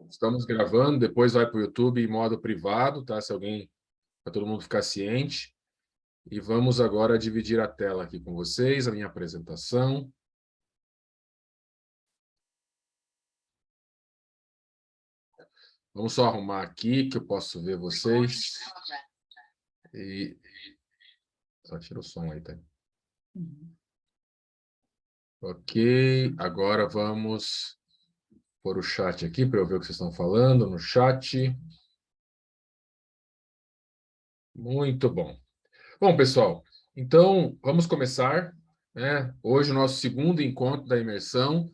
Estamos gravando, depois vai para o YouTube em modo privado, tá? Se alguém, para todo mundo ficar ciente. E vamos agora dividir a tela aqui com vocês, a minha apresentação. Vamos só arrumar aqui, que eu posso ver vocês. E... Só tira o som aí, tá? Ok, agora vamos pôr o chat aqui para eu ver o que vocês estão falando no chat. Muito bom. Bom, pessoal, então vamos começar, né? Hoje o nosso segundo encontro da imersão.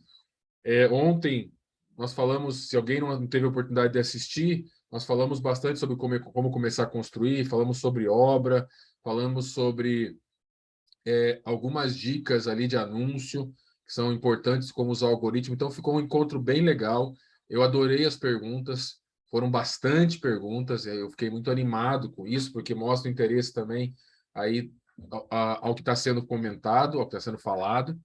Ontem nós falamos, se alguém não teve a oportunidade de assistir, nós falamos bastante sobre como começar a construir, falamos sobre obra, falamos sobre algumas dicas ali de anúncio que são importantes, como usar o algoritmo. Então ficou um encontro bem legal. Eu adorei as perguntas, foram bastante perguntas, eu fiquei muito animado com isso, porque mostra o interesse também aí ao que está sendo comentado, ao que está sendo falado.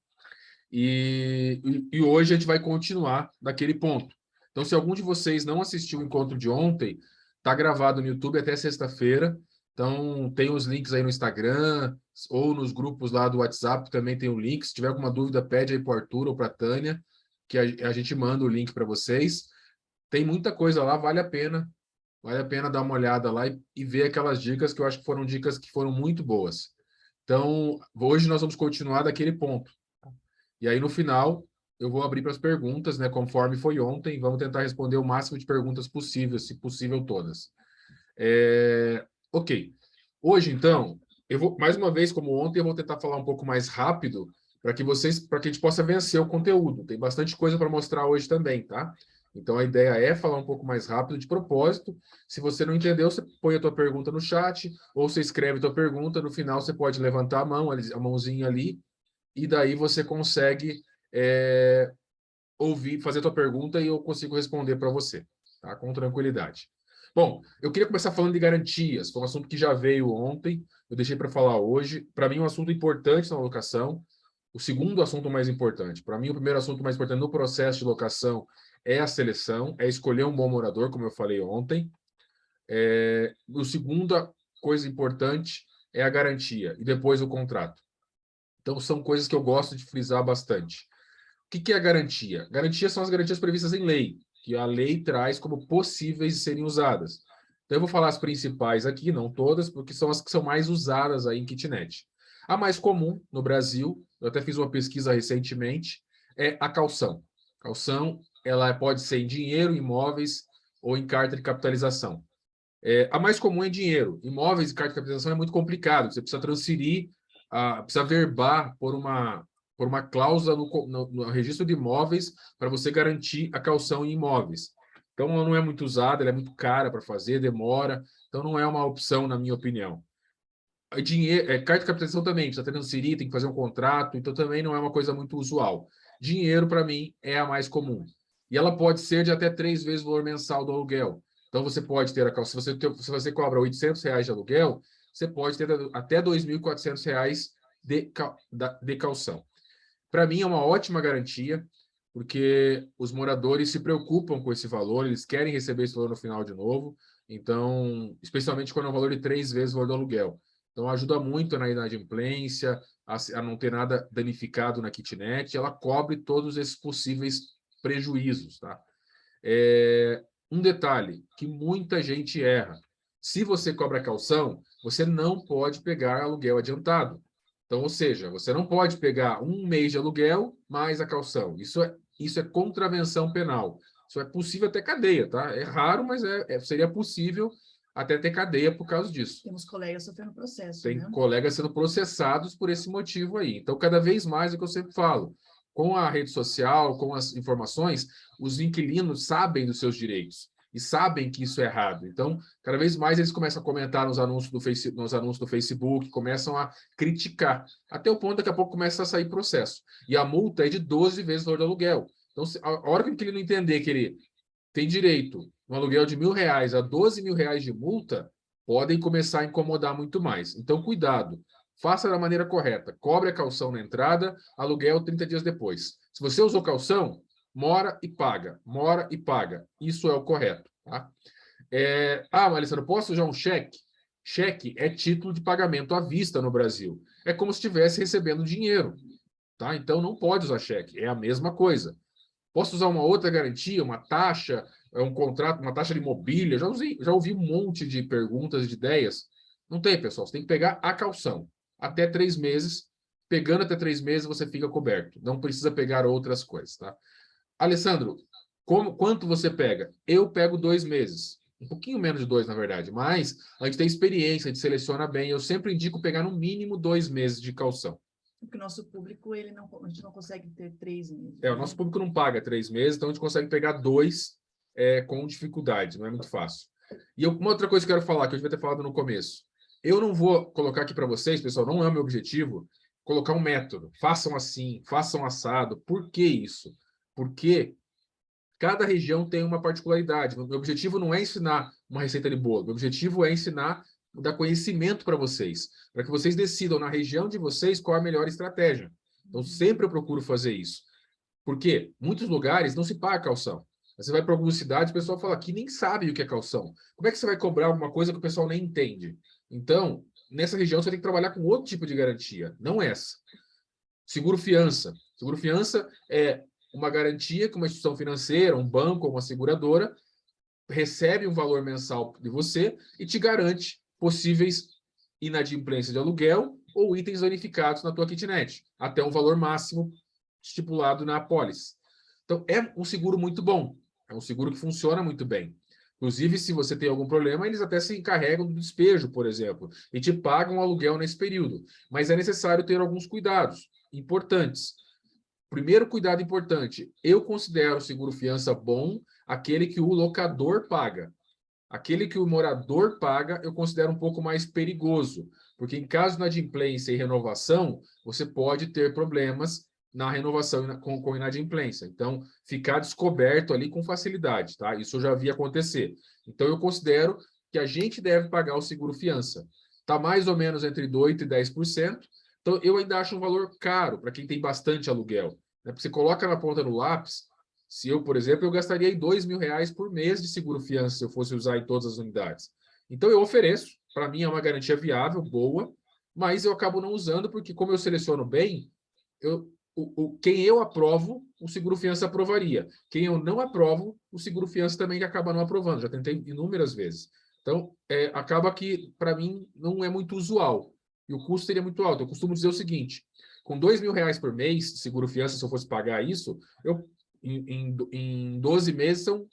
E hoje a gente vai continuar daquele ponto. Então, se algum de vocês não assistiu o encontro de ontem, está gravado no YouTube até sexta-feira. Então, tem os links aí no Instagram ou nos grupos lá do WhatsApp, também tem o link. Se tiver alguma dúvida, pede aí para o Arthur ou para a Tânia, que a gente manda o link para vocês. Tem muita coisa lá, vale a pena. Vale a pena dar uma olhada lá e ver aquelas dicas que eu acho que foram dicas que foram muito boas. Então, hoje nós vamos continuar daquele ponto. E aí, no final, eu vou abrir para as perguntas, né? Conforme foi ontem, vamos tentar responder o máximo de perguntas possível, se possível todas. Ok. Hoje, então, eu vou, mais uma vez, como ontem, eu vou tentar falar um pouco mais rápido para que a gente possa vencer o conteúdo. Tem bastante coisa para mostrar hoje também, tá? Então, a ideia é falar um pouco mais rápido de propósito. Se você não entendeu, você põe a tua pergunta no chat, ou você escreve a tua pergunta, no final você pode levantar a mão, a mãozinha ali, e daí você consegue ouvir, fazer a tua pergunta e eu consigo responder para você, tá? Com tranquilidade. Bom, eu queria começar falando de garantias. Foi um assunto que já veio ontem, eu deixei para falar hoje. Para mim, um assunto importante na locação. O segundo assunto mais importante. Para mim, o primeiro assunto mais importante no processo de locação é a seleção, é escolher um bom morador, como eu falei ontem. O segunda coisa importante é a garantia e depois o contrato. Então, são coisas que eu gosto de frisar bastante. O que é a garantia? Garantias são as garantias previstas em lei, que a lei traz como possíveis de serem usadas. Então, eu vou falar as principais aqui, não todas, porque são as que são mais usadas aí em kitnet. A mais comum no Brasil, eu até fiz uma pesquisa recentemente, é a caução. Caução, ela pode ser em dinheiro, imóveis ou em carta de capitalização. A mais comum é dinheiro. Imóveis e carta de capitalização é muito complicado. Você precisa transferir, precisa verbar por uma cláusula no registro de imóveis para você garantir a caução em imóveis. Então, ela não é muito usada, ela é muito cara para fazer, demora. Então, não é uma opção, na minha opinião. Carta de capitalização também, precisa transferir, tem que fazer um contrato, então também não é uma coisa muito usual. Dinheiro, para mim, é a mais comum. E ela pode ser de até 3 vezes o valor mensal do aluguel. Então, você pode ter a caução. Se você cobra R$ 800 de aluguel, você pode ter até R$ 2.400 de caução. Para mim, é uma ótima garantia, porque os moradores se preocupam com esse valor, eles querem receber esse valor no final de novo. Então, especialmente quando é um valor de 3 vezes o valor do aluguel. Então, ajuda muito na inadimplência, a não ter nada danificado na kitnet. Ela cobre todos esses possíveis prejuízos, tá? Um detalhe que muita gente erra. Se você cobra caução, você não pode pegar aluguel adiantado. Então, ou seja, você não pode pegar um mês de aluguel mais a caução. Isso é contravenção penal. Isso é possível até cadeia, tá? É raro, mas seria possível até ter cadeia por causa disso. Temos colegas sofrendo processo, Tem né? colegas sendo processados por esse motivo aí. Então, cada vez mais é o que eu sempre falo. Com a rede social, com as informações, os inquilinos sabem dos seus direitos e sabem que isso é errado. Então, cada vez mais eles começam a comentar nos anúncios do Facebook, começam a criticar, até o ponto daqui a pouco começa a sair processo. E a multa é de 12 vezes o valor do aluguel. Então, a hora que o inquilino entender que ele tem direito um aluguel de R$ 1.000 a R$ 12.000 de multa, podem começar a incomodar muito mais. Então, cuidado. Faça da maneira correta. Cobre a caução na entrada, aluguel 30 dias depois. Se você usou caução, mora e paga, mora e paga. Isso é o correto, tá? Alessandro, posso usar um cheque? Cheque é título de pagamento à vista no Brasil. É como se estivesse recebendo dinheiro, tá? Então não pode usar cheque, é a mesma coisa. Posso usar uma outra garantia, uma taxa, um contrato, uma taxa de mobília? Já ouvi um monte de perguntas, de ideias. Não tem, pessoal. Você tem que pegar a caução. Até 3 meses. Pegando até 3 meses, você fica coberto. Não precisa pegar outras coisas, tá? Alessandro, quanto você pega? Eu pego 2 meses. Um pouquinho menos de 2, na verdade. Mas a gente tem experiência, a gente seleciona bem. Eu sempre indico pegar no mínimo 2 meses de caução. Porque o nosso público, a gente não consegue ter 3 meses. O nosso público não paga 3 meses, então a gente consegue pegar 2 com dificuldade, não é muito fácil. E uma outra coisa que eu quero falar, que eu devia ter falado no começo. Eu não vou colocar aqui para vocês, pessoal, não é o meu objetivo, colocar um método. Façam assim, façam assado. Por que isso? Porque cada região tem uma particularidade. Meu objetivo não é ensinar uma receita de bolo. Meu objetivo é ensinar, dar conhecimento para vocês, para que vocês decidam na região de vocês qual a melhor estratégia. Então, sempre eu procuro fazer isso. Porque muitos lugares não se paga calção. Você vai para algumas cidades, o pessoal fala que nem sabe o que é calção. Como é que você vai cobrar alguma coisa que o pessoal nem entende? Então, nessa região, você tem que trabalhar com outro tipo de garantia, não essa. Seguro-fiança. Seguro-fiança é uma garantia que uma instituição financeira, um banco ou uma seguradora recebe um valor mensal de você e te garante possíveis inadimplências de aluguel ou itens danificados na tua kitnet, até um valor máximo estipulado na apólice. Então, é um seguro muito bom. É um seguro que funciona muito bem. Inclusive, se você tem algum problema, eles até se encarregam do despejo, por exemplo, e te pagam aluguel nesse período. Mas é necessário ter alguns cuidados importantes. Primeiro cuidado importante, eu considero o seguro-fiança bom aquele que o locador paga. Aquele que o morador paga, eu considero um pouco mais perigoso, porque em caso de inadimplência e renovação, você pode ter problemas na renovação com inadimplência. Então, ficar descoberto ali com facilidade, tá? Isso eu já vi acontecer. Então, eu considero que a gente deve pagar o seguro-fiança. Está mais ou menos entre 8% e 10%. Então, eu ainda acho um valor caro para quem tem bastante aluguel. Né? Porque você coloca na ponta do lápis, se eu, por exemplo, eu gastaria R$ 2.000 por mês de seguro-fiança se eu fosse usar em todas as unidades. Então, eu ofereço. Para mim, é uma garantia viável, boa, mas eu acabo não usando porque, como eu seleciono bem, quem eu aprovo, o seguro-fiança aprovaria. Quem eu não aprovo, o seguro-fiança também acaba não aprovando. Já tentei inúmeras vezes. Então, acaba que, para mim, não é muito usual. E o custo seria muito alto. Eu costumo dizer o seguinte, com R$ 2.000 por mês, seguro-fiança, se eu fosse pagar isso, em 12 meses são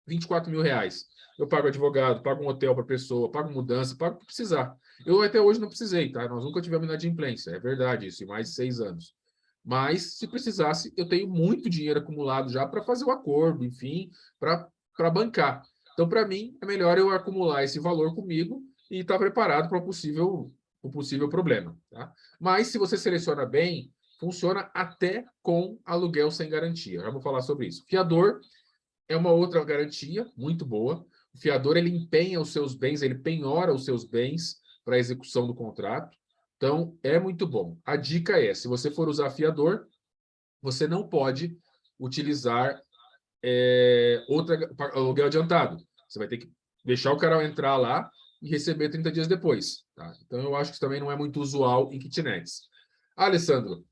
R$ 24.000. Eu pago advogado, pago um hotel para a pessoa, pago mudança, pago o que precisar. Eu até hoje não precisei, tá? Nós nunca tivemos inadimplência, é verdade isso, em mais de 6 anos. Mas, se precisasse, eu tenho muito dinheiro acumulado já para fazer o acordo, enfim, para bancar. Então, para mim, é melhor eu acumular esse valor comigo e estar preparado para o possível problema. Tá? Mas, se você seleciona bem, funciona até com aluguel sem garantia. Já vou falar sobre isso. Fiador é uma outra garantia muito boa. O fiador, ele empenha os seus bens, ele penhora os seus bens para a execução do contrato. Então, é muito bom. A dica é, se você for usar fiador, você não pode utilizar aluguel adiantado. Você vai ter que deixar o cara entrar lá e receber 30 dias depois. Tá? Então, eu acho que isso também não é muito usual em kitnets. Alessandro,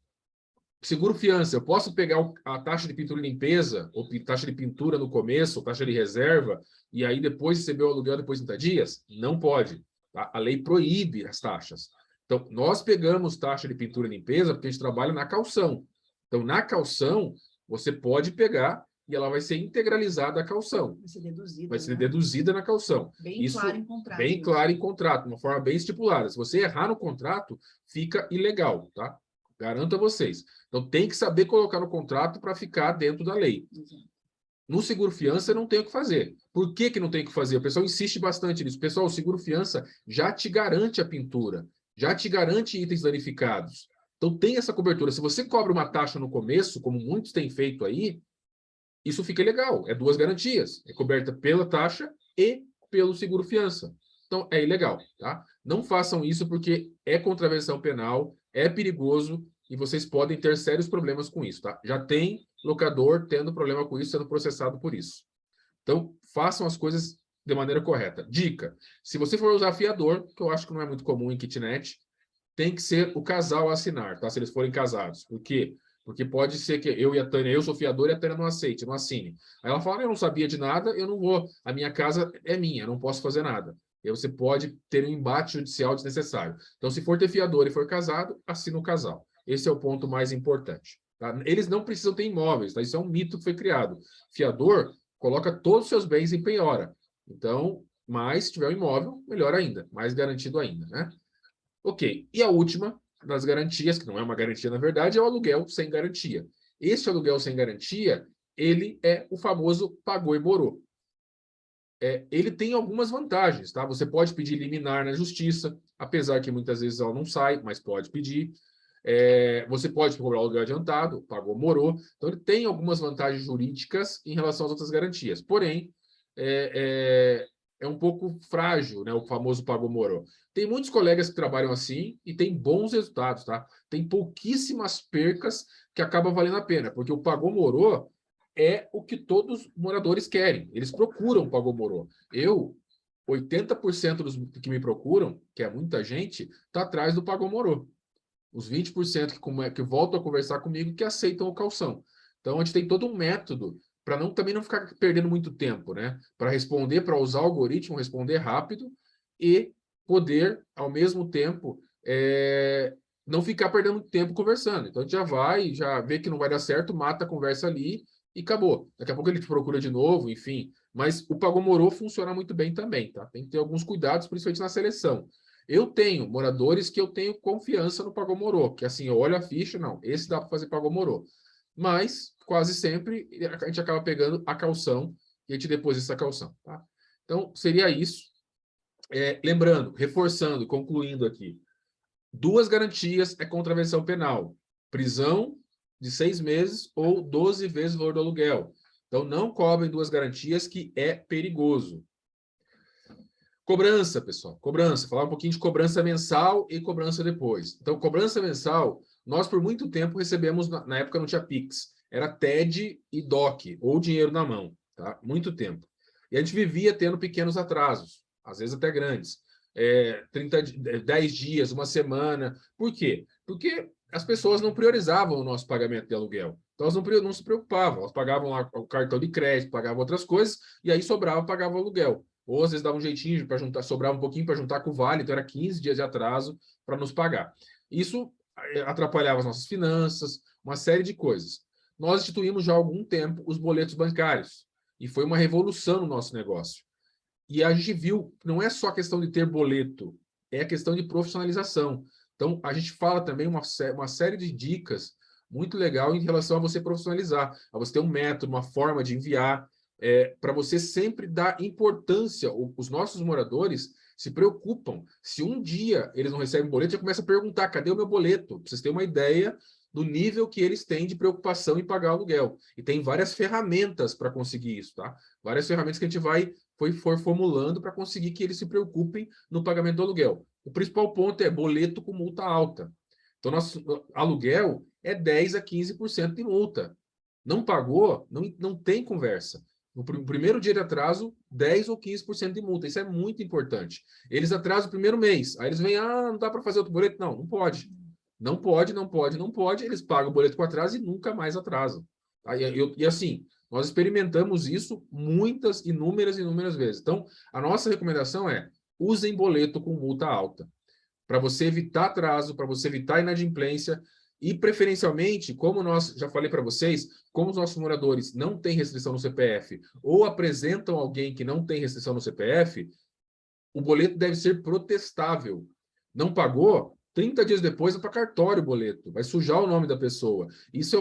seguro-fiança, eu posso pegar a taxa de pintura e limpeza, ou taxa de pintura no começo, ou taxa de reserva, e aí depois receber o aluguel depois de 30 dias? Não pode. Tá? A lei proíbe as taxas. Então, nós pegamos taxa de pintura e limpeza porque a gente trabalha na caução. Então, na caução, você pode pegar e ela vai ser integralizada a caução. Vai ser deduzida. Vai ser deduzida na caução. Bem claro em contrato. Bem claro em contrato, uma forma bem estipulada. Se você errar no contrato, fica ilegal, tá? Garanto a vocês. Então, tem que saber colocar no contrato para ficar dentro da lei. No seguro-fiança, não tem o que fazer. Por que não tem o que fazer? O pessoal insiste bastante nisso. Pessoal, o seguro-fiança já te garante a pintura, já te garante itens danificados. Então, tem essa cobertura. Se você cobra uma taxa no começo, como muitos têm feito aí, isso fica legal. É 2 garantias. É coberta pela taxa e pelo seguro-fiança. Então, é ilegal, tá? Não façam isso porque é contravenção penal, é perigoso e vocês podem ter sérios problemas com isso, tá? Já tem locador tendo problema com isso, sendo processado por isso. Então, façam as coisas de maneira correta. Dica, se você for usar fiador, que eu acho que não é muito comum em kitnet, tem que ser o casal a assinar, tá? Se eles forem casados. Por quê? Porque pode ser que eu e a Tânia, eu sou fiador e a Tânia não aceite, não assine. Aí ela fala, eu não sabia de nada, eu não vou, a minha casa é minha, eu não posso fazer nada. E aí você pode ter um embate judicial desnecessário. Então, se for ter fiador e for casado, assina o casal. Esse é o ponto mais importante. Tá? Eles não precisam ter imóveis, tá? Isso é um mito que foi criado. Fiador coloca todos os seus bens em penhora. Então, mas se tiver um imóvel, melhor ainda, mais garantido ainda, né? Ok. E a última das garantias, que não é uma garantia na verdade, é o aluguel sem garantia. Esse aluguel sem garantia, ele é o famoso pagou e morou. Ele tem algumas vantagens, tá? Você pode pedir liminar na justiça, apesar que muitas vezes ela não sai, mas pode pedir. Você pode cobrar o aluguel adiantado, pagou, morou. Então, ele tem algumas vantagens jurídicas em relação às outras garantias. Porém, é um pouco frágil, né? O famoso pagou, morou. Tem muitos colegas que trabalham assim e tem bons resultados, tá? Tem pouquíssimas percas que acabam valendo a pena, porque o pagou, morou é o que todos os moradores querem. Eles procuram pagou, morou. 80% dos que me procuram, que é muita gente, está atrás do pagou, morou. Os 20% que voltam a conversar comigo que aceitam o calção. Então, a gente tem todo um método para também não ficar perdendo muito tempo, né? Para responder, para usar o algoritmo, responder rápido e poder, ao mesmo tempo, não ficar perdendo tempo conversando. Então, a gente já vê que não vai dar certo, mata a conversa ali e acabou. Daqui a pouco ele te procura de novo, enfim. Mas o pagou, morou funciona muito bem também, tá? Tem que ter alguns cuidados, principalmente na seleção. Eu tenho moradores que eu tenho confiança no pagou, morou, que assim, eu olho a ficha, não, esse dá para fazer pagou, morou. Mas, quase sempre, a gente acaba pegando a calção e a gente deposita essa calção, tá? Então, seria isso. Lembrando, reforçando, concluindo aqui, 2 garantias é contravenção penal. Prisão de 6 meses ou 12 vezes o valor do aluguel. Então, não cobrem 2 garantias, que é perigoso. Cobrança, pessoal. Cobrança. Falar um pouquinho de cobrança mensal e cobrança depois. Então, cobrança mensal, nós por muito tempo recebemos, na época não tinha Pix, era TED e DOC, ou dinheiro na mão, tá? Muito tempo. E a gente vivia tendo pequenos atrasos, às vezes até grandes. 10 dias, uma semana. Por quê? Porque as pessoas não priorizavam o nosso pagamento de aluguel. Então, elas não se preocupavam. Elas pagavam lá o cartão de crédito, pagavam outras coisas, e aí sobrava, pagava o aluguel. Ou às vezes dava um jeitinho para juntar, sobrava um pouquinho para juntar com o vale, então era 15 dias de atraso para nos pagar. Isso atrapalhava as nossas finanças, uma série de coisas. Nós instituímos já há algum tempo os boletos bancários, e foi uma revolução no nosso negócio. E a gente viu que não é só a questão de ter boleto, é a questão de profissionalização. Então, a gente fala também uma série de dicas muito legal em relação a você profissionalizar, a você ter um método, uma forma de enviar, para você sempre dar importância. Os nossos moradores se preocupam. Se um dia eles não recebem boleto, já começa a perguntar, cadê o meu boleto? Para vocês terem uma ideia do nível que eles têm de preocupação em pagar o aluguel. E tem várias ferramentas para conseguir isso, tá? Várias ferramentas que a gente for formulando para conseguir que eles se preocupem no pagamento do aluguel. O principal ponto é boleto com multa alta. Então, nosso aluguel é 10% a 15% de multa. Não pagou, não tem conversa. No primeiro dia de atraso, 10% ou 15% de multa. Isso é muito importante. Eles atrasam o primeiro mês. Aí eles vêm, não dá para fazer outro boleto? Não, não pode. Não pode, não pode, não pode. Eles pagam o boleto com atraso e nunca mais atrasam. Tá? E assim, nós experimentamos isso inúmeras vezes. Então, a nossa recomendação é usem boleto com multa alta, para você evitar atraso, para você evitar inadimplência e, preferencialmente, como nós já falei para vocês, como os nossos moradores não têm restrição no CPF ou apresentam alguém que não tem restrição no CPF, o boleto deve ser protestável. Não pagou? 30 dias depois é para cartório o boleto, vai sujar o nome da pessoa. Isso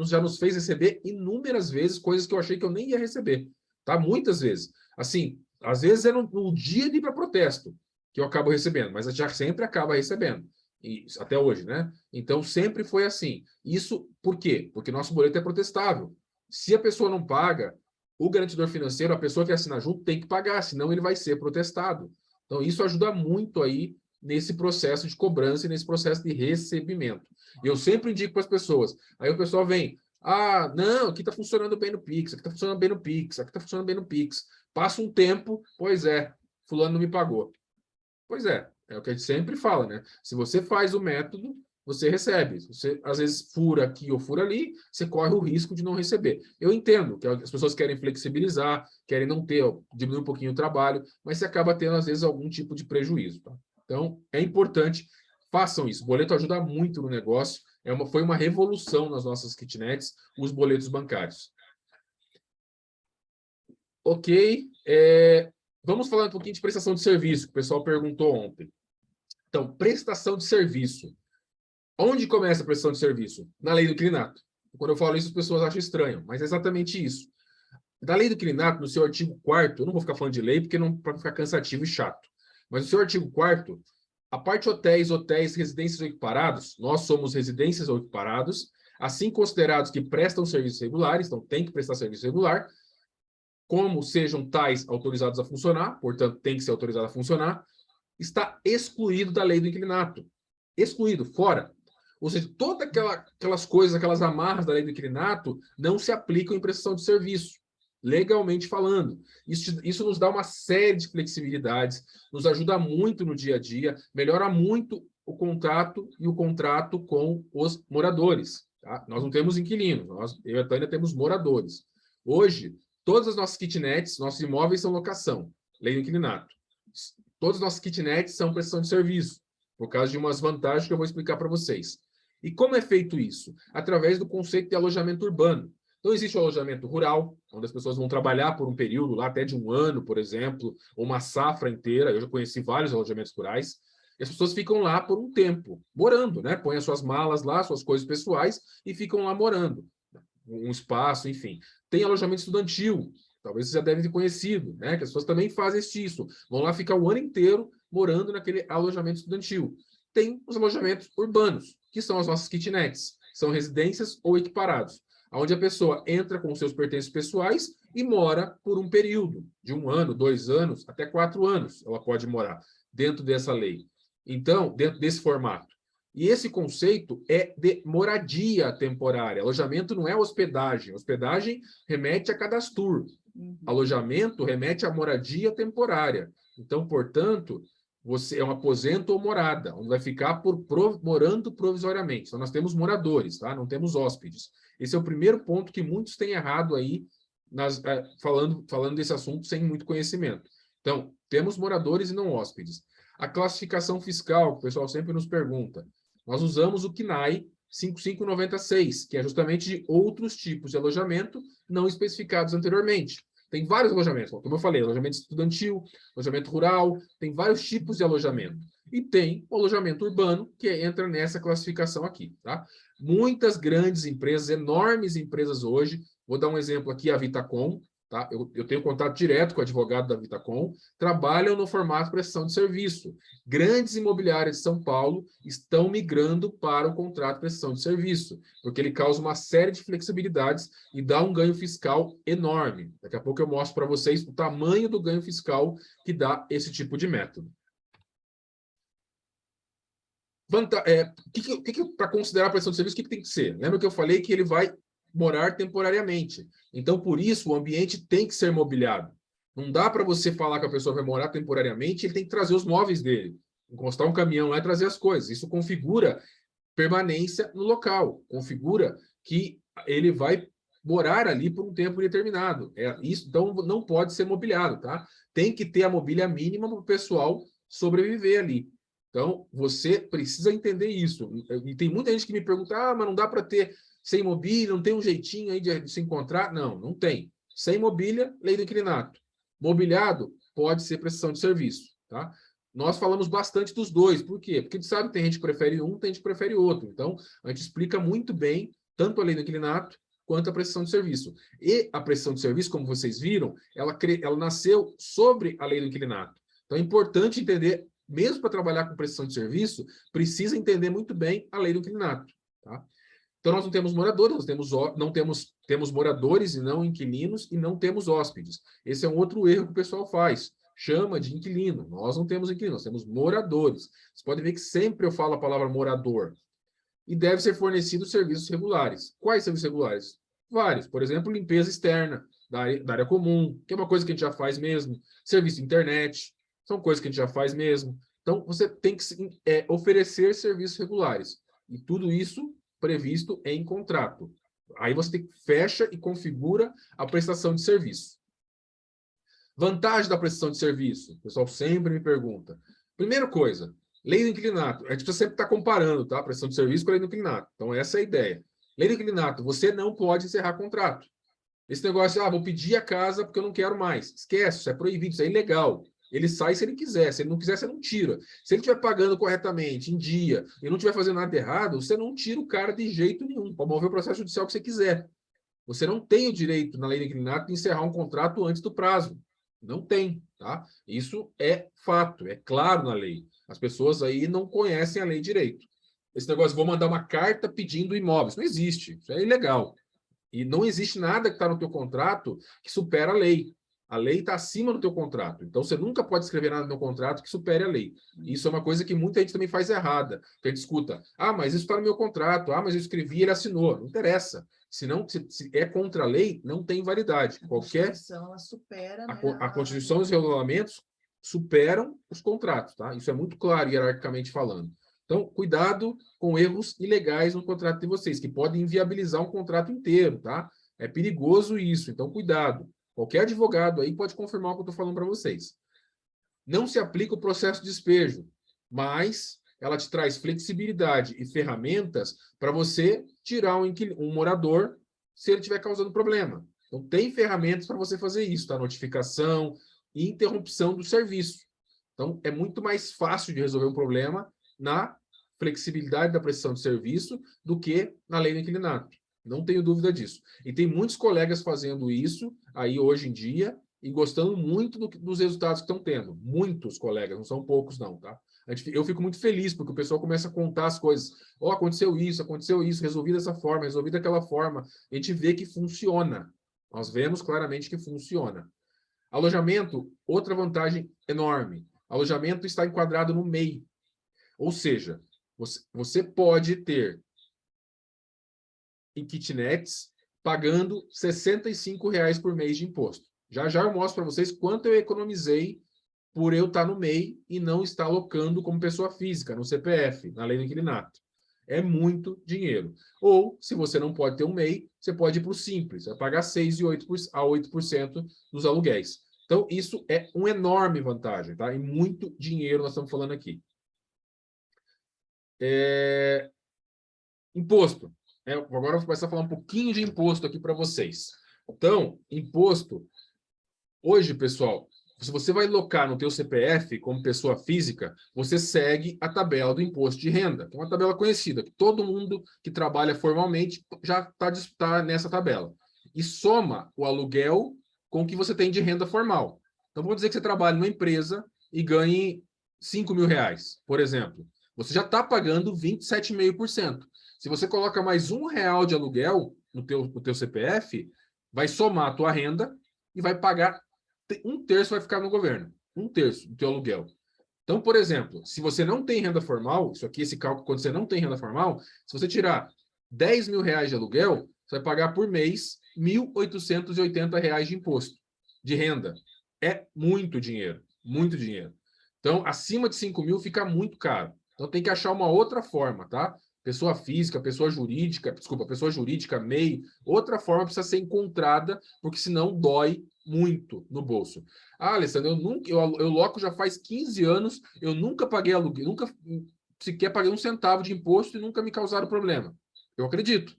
já nos fez receber inúmeras vezes coisas que eu achei que eu nem ia receber, tá? Muitas vezes. Assim, às vezes é no dia de ir para protesto que eu acabo recebendo, mas já sempre acaba recebendo. E, até hoje, né? Então, sempre foi assim. Isso por quê? Porque nosso boleto é protestável. Se a pessoa não paga, o garantidor financeiro, a pessoa que assina junto, tem que pagar, senão ele vai ser protestado. Então, isso ajuda muito aí nesse processo de cobrança e nesse processo de recebimento. Eu sempre indico para as pessoas. Aí o pessoal vem, Ah, não, aqui está funcionando bem no Pix, aqui está funcionando bem no Pix, aqui está funcionando bem no Pix. Passa um tempo, pois é, fulano não me pagou. Pois é o que a gente sempre fala, né? Se você faz o método, você recebe. Se você, às vezes, fura aqui ou fura ali, você corre o risco de não receber. Eu entendo que as pessoas querem flexibilizar, querem não ter, diminuir um pouquinho o trabalho, mas você acaba tendo, às vezes, algum tipo de prejuízo. Tá? Então, é importante, façam isso. O boleto ajuda muito no negócio. Foi uma revolução nas nossas kitnets, os boletos bancários. Ok. Vamos falar um pouquinho de prestação de serviço, que o pessoal perguntou ontem. Então, prestação de serviço. Onde começa a prestação de serviço? Na lei do inquilinato. Quando eu falo isso, as pessoas acham estranho, mas é exatamente isso. Da lei do inquilinato, no seu artigo 4º, eu não vou ficar falando de lei, porque não para ficar cansativo e chato, mas no seu artigo 4º, a parte hotéis, residências ou equiparados, nós somos residências ou equiparados, assim considerados que prestam serviços regulares, então tem que prestar serviço regular, como sejam tais autorizados a funcionar, portanto, tem que ser autorizado a funcionar, está excluído da lei do inquilinato. Excluído, fora. Ou seja, todas aquelas coisas, aquelas amarras da lei do inquilinato não se aplicam em prestação de serviço, legalmente falando. Isso nos dá uma série de flexibilidades, nos ajuda muito no dia a dia, melhora muito o contrato e o contrato com os moradores. Tá? Nós não temos inquilinos, eu e a Tânia temos moradores. Hoje, todas as nossas kitnets, nossos imóveis são locação, lei do inquilinato. Todas as nossas kitnets são prestação de serviço, por causa de umas vantagens que eu vou explicar para vocês. E como é feito isso? Através do conceito de alojamento urbano. Então, existe o alojamento rural, onde as pessoas vão trabalhar por um período, lá até de um ano, por exemplo, ou uma safra inteira. Eu já conheci vários alojamentos rurais. E as pessoas ficam lá por um tempo, morando, né? Põem as suas malas lá, suas coisas pessoais, e ficam lá morando. Um espaço, enfim. Tem alojamento estudantil, talvez vocês já devem ter conhecido, né? Que as pessoas também fazem isso. Vão lá ficar o ano inteiro morando naquele alojamento estudantil. Tem os alojamentos urbanos, que são as nossas kitnets. São residências ou equiparados, onde a pessoa entra com seus pertences pessoais e mora por um período de 1 ano, 2 anos, até 4 anos. Ela pode morar dentro dessa lei. Então, dentro desse formato. E esse conceito é de moradia temporária. Alojamento não é hospedagem. Hospedagem remete a cadastro. Alojamento remete à moradia temporária. Então, portanto, você é um aposento ou morada, onde vai ficar morando provisoriamente. Então, nós temos moradores, tá? Não temos hóspedes. Esse é o primeiro ponto que muitos têm errado aí, falando desse assunto sem muito conhecimento. Então, temos moradores e não hóspedes. A classificação fiscal, que o pessoal sempre nos pergunta. Nós usamos o CNAE 5596, que é justamente de outros tipos de alojamento não especificados anteriormente. Tem vários alojamentos, como eu falei, alojamento estudantil, alojamento rural, tem vários tipos de alojamento. E tem o alojamento urbano, que entra nessa classificação aqui. Tá? Muitas grandes empresas, enormes empresas hoje, vou dar um exemplo aqui, a Vitacom, tá? Eu tenho contato direto com o advogado da Vitacom, trabalham no formato de prestação de serviço. Grandes imobiliárias de São Paulo estão migrando para o contrato de prestação de serviço, porque ele causa uma série de flexibilidades e dá um ganho fiscal enorme. Daqui a pouco eu mostro para vocês o tamanho do ganho fiscal que dá esse tipo de método. Para considerar a prestação de serviço, o que tem que ser? Lembra que eu falei que ele vai morar temporariamente. Então, por isso, o ambiente tem que ser mobiliado. Não dá para você falar que a pessoa vai morar temporariamente, ele tem que trazer os móveis dele, encostar um caminhão lá e trazer as coisas. Isso configura permanência no local, configura que ele vai morar ali por um tempo determinado. Isso, então, não pode ser mobiliado, tá? Tem que ter a mobília mínima para o pessoal sobreviver ali. Então, você precisa entender isso. E tem muita gente que me pergunta, mas não dá para ter sem mobília, não tem um jeitinho aí de se encontrar? Não, não tem. Sem mobília, lei do inquilinato. Mobiliado, pode ser prestação de serviço, tá? Nós falamos bastante dos dois. Por quê? Porque a gente sabe que tem gente que prefere um, tem gente que prefere outro. Então, a gente explica muito bem tanto a lei do inquilinato quanto a prestação de serviço. E a prestação de serviço, como vocês viram, ela nasceu sobre a lei do inquilinato. Então, é importante entender, mesmo para trabalhar com prestação de serviço, precisa entender muito bem a lei do inquilinato, tá? Então, nós não temos moradores, temos moradores e não inquilinos, e não temos hóspedes. Esse é um outro erro que o pessoal faz. Chama de inquilino. Nós não temos inquilino, nós temos moradores. Vocês podem ver que sempre eu falo a palavra morador. e deve ser fornecidos serviços regulares. Quais serviços regulares? Vários. Por exemplo, limpeza externa da área comum, que é uma coisa que a gente já faz mesmo. Serviço de internet, são coisas que a gente já faz mesmo. Então, você tem que oferecer serviços regulares. E tudo isso previsto em contrato. Aí você fecha e configura a prestação de serviço. Vantagem da prestação de serviço. O pessoal sempre me pergunta. Primeira coisa, lei do inquilinato. A gente precisa sempre estar comparando, tá? A prestação de serviço com a lei do inquilinato. Então, essa é a ideia. Lei do inquilinato, você não pode encerrar contrato. Esse negócio, vou pedir a casa porque eu não quero mais. Esquece, isso é proibido, isso é ilegal. Ele sai se ele quiser. Se ele não quiser, você não tira. Se ele estiver pagando corretamente, em dia, e não estiver fazendo nada errado, você não tira o cara de jeito nenhum. Pode mover o processo judicial que você quiser. Você não tem o direito, na lei do inquilinato, de encerrar um contrato antes do prazo. Não tem, tá? Isso é fato, é claro na lei. As pessoas aí não conhecem a lei direito. Esse negócio, vou mandar uma carta pedindo imóveis. Não existe, isso é ilegal. E não existe nada que está no teu contrato que supera a lei. A lei está acima do teu contrato. Então, você nunca pode escrever nada no contrato que supere a lei. Isso é uma coisa que muita gente também faz errada. Que a gente escuta, mas isso está no meu contrato. Mas eu escrevi e ele assinou. Não interessa. Se é contra a lei, não tem validade. A Constituição, ela supera, né, a Constituição e os regulamentos superam os contratos, tá? Isso é muito claro, hierarquicamente falando. Então, cuidado com erros ilegais no contrato de vocês, que podem inviabilizar um contrato inteiro, tá? É perigoso isso, então cuidado. Qualquer advogado aí pode confirmar o que eu estou falando para vocês. Não se aplica o processo de despejo, mas ela te traz flexibilidade e ferramentas para você tirar um morador se ele estiver causando problema. Então, tem ferramentas para você fazer isso, tá? Notificação e interrupção do serviço. Então, é muito mais fácil de resolver um problema na flexibilidade da prestação de serviço do que na lei do inquilinato. Não tenho dúvida disso. E tem muitos colegas fazendo isso aí hoje em dia e gostando muito dos resultados que estão tendo. Muitos colegas, não são poucos não, tá? Eu fico muito feliz porque o pessoal começa a contar as coisas. Aconteceu isso, resolvi dessa forma, resolvi daquela forma. A gente vê que funciona. Nós vemos claramente que funciona. Alojamento, outra vantagem enorme. Alojamento está enquadrado no MEI. Ou seja, você pode ter em kitnets pagando R$ 65 por mês de imposto. Já eu mostro para vocês quanto eu economizei por eu estar no MEI e não estar alocando como pessoa física, no CPF, na lei do inquilinato. É muito dinheiro. Ou, se você não pode ter um MEI, você pode ir para o Simples, vai pagar 6% a 8% dos aluguéis. Então, isso é uma enorme vantagem, tá? E muito dinheiro nós estamos falando aqui. Imposto. Agora eu vou começar a falar um pouquinho de imposto aqui para vocês. Então, imposto, hoje, pessoal, se você vai locar no teu CPF como pessoa física, você segue a tabela do imposto de renda, que é uma tabela conhecida, que todo mundo que trabalha formalmente já está nessa tabela. E soma o aluguel com o que você tem de renda formal. Então, vamos dizer que você trabalha numa empresa e ganhe R$ 5.000, por exemplo. Você já está pagando 27,5%. Se você coloca mais R$ 1 de aluguel no teu CPF, vai somar a tua renda e vai pagar 1/3 vai ficar no governo. 1/3 do teu aluguel. Então, por exemplo, se você não tem renda formal, esse cálculo, quando você não tem renda formal, se você tirar R$ 10.000 de aluguel, você vai pagar por mês R$ 1.880 de imposto de renda. É muito dinheiro, muito dinheiro. Então, acima de 5.000 fica muito caro. Então, tem que achar uma outra forma, tá? Pessoa física, pessoa jurídica, MEI, outra forma precisa ser encontrada, porque senão dói muito no bolso. Alessandro, eu loco já faz 15 anos, eu nunca paguei aluguel, nunca sequer paguei um centavo de imposto e nunca me causaram problema. Eu acredito.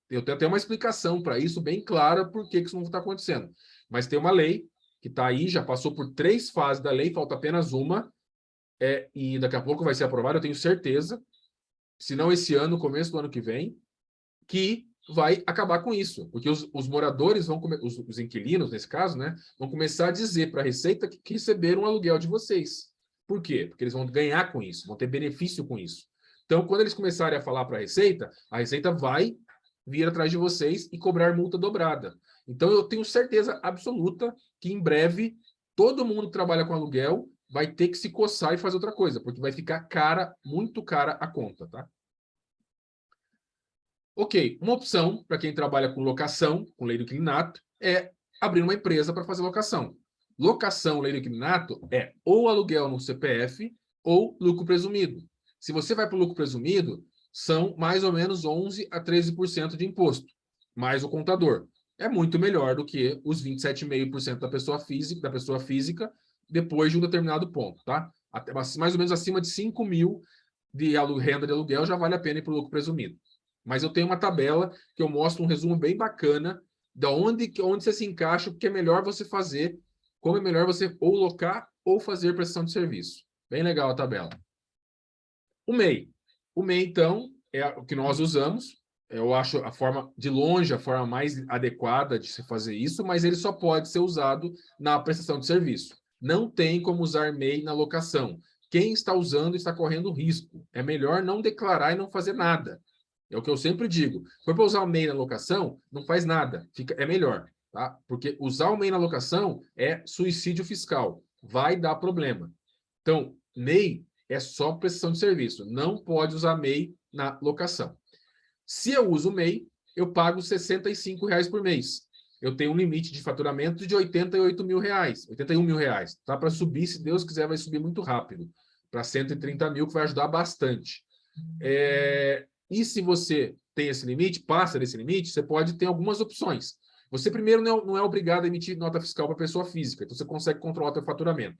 Eu tenho até uma explicação para isso bem clara por que isso não está acontecendo. Mas tem uma lei que está aí, já passou por 3 fases da lei, falta apenas uma, e daqui a pouco vai ser aprovada, eu tenho certeza, se não esse ano, começo do ano que vem, que vai acabar com isso, porque os moradores os inquilinos, nesse caso, né, vão começar a dizer para a Receita que receberam um aluguel de vocês. Por quê? Porque eles vão ganhar com isso, vão ter benefício com isso. Então, quando eles começarem a falar para a Receita vai vir atrás de vocês e cobrar multa dobrada. Então, eu tenho certeza absoluta que, em breve, todo mundo que trabalha com aluguel vai ter que se coçar e fazer outra coisa, porque vai ficar cara, muito cara a conta, tá? Ok, uma opção para quem trabalha com locação, com lei do inquilinato, é abrir uma empresa para fazer locação. Locação, lei do inquilinato, é ou aluguel no CPF ou lucro presumido. Se você vai para o lucro presumido, são mais ou menos 11 a 13% de imposto, mais o contador. É muito melhor do que os 27,5% da pessoa física depois de um determinado ponto, tá? Até, mais ou menos acima de 5 mil de renda de aluguel já vale a pena ir para o lucro presumido. Mas eu tenho uma tabela que eu mostro um resumo bem bacana de onde você se encaixa, porque é melhor você fazer, como é melhor você ou locar ou fazer prestação de serviço. Bem legal a tabela. O MEI. O MEI, então, é o que nós usamos. Eu acho a forma, de longe, a forma mais adequada de se fazer isso, mas ele só pode ser usado na prestação de serviço. Não tem como usar MEI na locação. Quem está usando está correndo risco. É melhor não declarar e não fazer nada. É o que eu sempre digo. Se for para usar o MEI na locação, não faz nada. É melhor. Tá? Porque usar o MEI na locação é suicídio fiscal. Vai dar problema. Então, MEI é só prestação de serviço. Não pode usar MEI na locação. Se eu uso MEI, eu pago R$ 65 por mês. Eu tenho um limite de faturamento de R$ 81 mil. Tá? Para subir, se Deus quiser, vai subir muito rápido. Para 130 mil, que vai ajudar bastante. E se você tem esse limite, passa desse limite, você pode ter algumas opções. Você, primeiro, não é obrigado a emitir nota fiscal para pessoa física, então você consegue controlar o seu faturamento.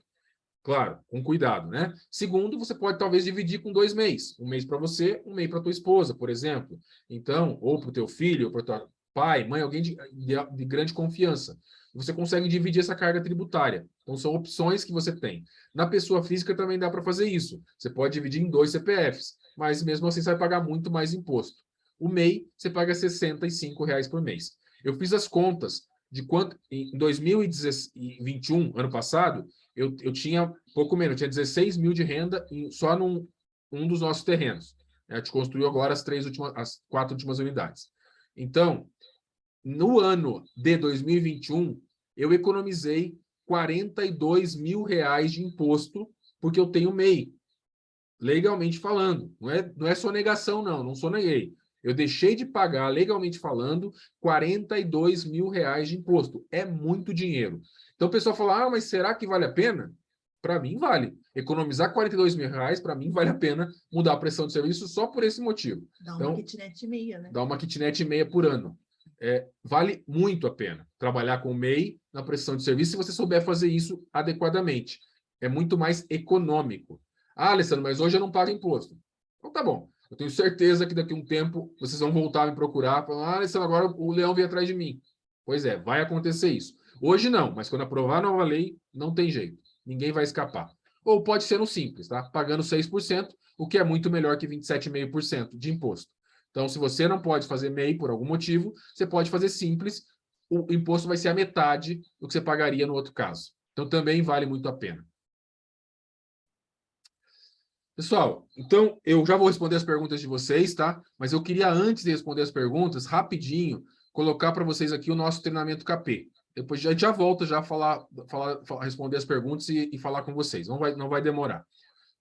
Claro, com cuidado, né? Segundo, você pode talvez dividir com 2 mês. Um mês para você, um mês para tua esposa, por exemplo. Então, ou para o teu filho, ou para o teu pai, mãe, alguém de grande confiança. Você consegue dividir essa carga tributária. Então, são opções que você tem. Na pessoa física também dá para fazer isso. Você pode dividir em 2 CPFs, mas mesmo assim você vai pagar muito mais imposto. O MEI, você paga R$ 65 por mês. Eu fiz as contas de quanto, em 2021, ano passado, eu tinha pouco menos, eu tinha 16 mil de renda só num um dos nossos terrenos. A gente construiu agora as 4 últimas unidades. Então, no ano de 2021, eu economizei R$ 42 mil de imposto, porque eu tenho MEI, legalmente falando. Não é sonegação, não soneguei. Eu deixei de pagar, legalmente falando, R$ 42 mil de imposto. É muito dinheiro. Então o pessoal fala, mas será que vale a pena? Para mim, vale. Economizar R$ 42 mil, para mim, vale a pena mudar a prestação de serviço só por esse motivo. Dá uma kitnet e meia, né? Dá uma kitnet e meia por ano. Vale muito a pena trabalhar com o MEI na prestação de serviço se você souber fazer isso adequadamente. É muito mais econômico. Alessandro, mas hoje eu não pago imposto. Então tá bom. Eu tenho certeza que daqui a um tempo vocês vão voltar a me procurar, falar, Alessandro, agora o leão vem atrás de mim. Pois é, vai acontecer isso. Hoje não, mas quando aprovar a nova lei, não tem jeito. Ninguém vai escapar. Ou pode ser no simples, tá? Pagando 6%, o que é muito melhor que 27,5% de imposto. Então, se você não pode fazer MEI por algum motivo, você pode fazer simples, o imposto vai ser a metade do que você pagaria no outro caso. Então, também vale muito a pena. Pessoal, então eu já vou responder as perguntas de vocês, tá? Mas eu queria, antes de responder as perguntas, rapidinho, colocar para vocês aqui o nosso treinamento KP. Depois a gente já volta já a responder as perguntas e falar com vocês. Não vai demorar.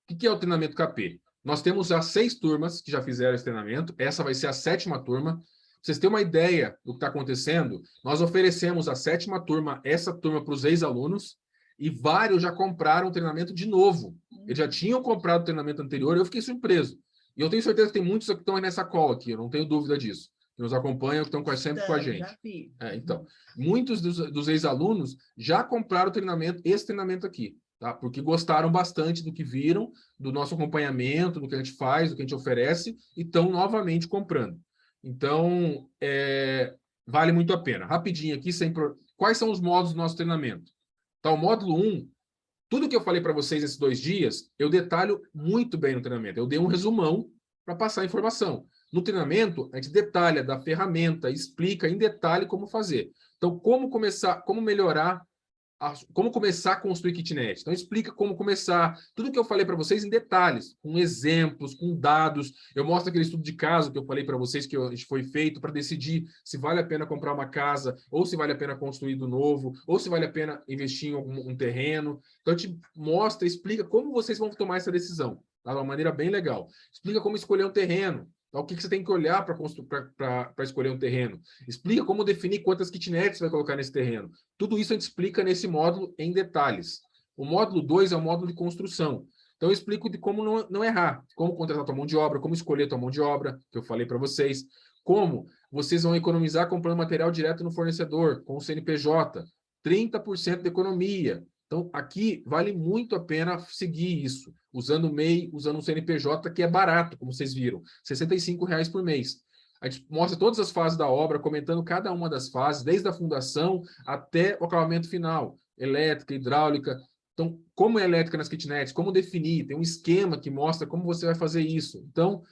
O que é o treinamento KP? Nós temos as 6 turmas que já fizeram esse treinamento. Essa vai ser a 7ª turma. Pra vocês terem uma ideia do que está acontecendo, nós oferecemos a 7ª turma, essa turma para os ex-alunos, e vários já compraram o treinamento de novo. Eles já tinham comprado o treinamento anterior, eu fiquei surpreso. E eu tenho certeza que tem muitos que estão nessa call aqui, eu não tenho dúvida disso. Que nos acompanham, que estão sempre com a gente. Então, muitos dos ex-alunos já compraram esse treinamento aqui, tá? Porque gostaram bastante do que viram, do nosso acompanhamento, do que a gente faz, do que a gente oferece, e estão novamente comprando. Então, vale muito a pena. Rapidinho aqui, quais são os módulos do nosso treinamento? Tá, o módulo 1, tudo que eu falei para vocês esses 2 dias, eu detalho muito bem no treinamento. Eu dei um resumão para passar a informação. No treinamento, a gente detalha da ferramenta, explica em detalhe como fazer. Então, como começar, como melhorar, como começar a construir kitnet. Então, explica como começar. Tudo que eu falei para vocês em detalhes, com exemplos, com dados. Eu mostro aquele estudo de caso que eu falei para vocês que foi feito para decidir se vale a pena comprar uma casa, ou se vale a pena construir do novo, ou se vale a pena investir em um terreno. Então, a gente mostra, explica como vocês vão tomar essa decisão, tá? De uma maneira bem legal. Explica como escolher um terreno. Então, o que você tem que olhar para escolher um terreno? Explica como definir quantas kitnets você vai colocar nesse terreno. Tudo isso a gente explica nesse módulo em detalhes. O módulo 2 é o módulo de construção. Então, eu explico de como não errar, como contratar tua mão de obra, como escolher tua mão de obra, que eu falei para vocês, como vocês vão economizar comprando material direto no fornecedor, com o CNPJ, 30% de economia. Então, aqui vale muito a pena seguir isso, usando o MEI, usando um CNPJ, que é barato, como vocês viram, R$ 65,00 por mês. A gente mostra todas as fases da obra, comentando cada uma das fases, desde a fundação até o acabamento final, elétrica, hidráulica. Então, como é elétrica nas kitnets, como definir, tem um esquema que mostra como você vai fazer isso. Então,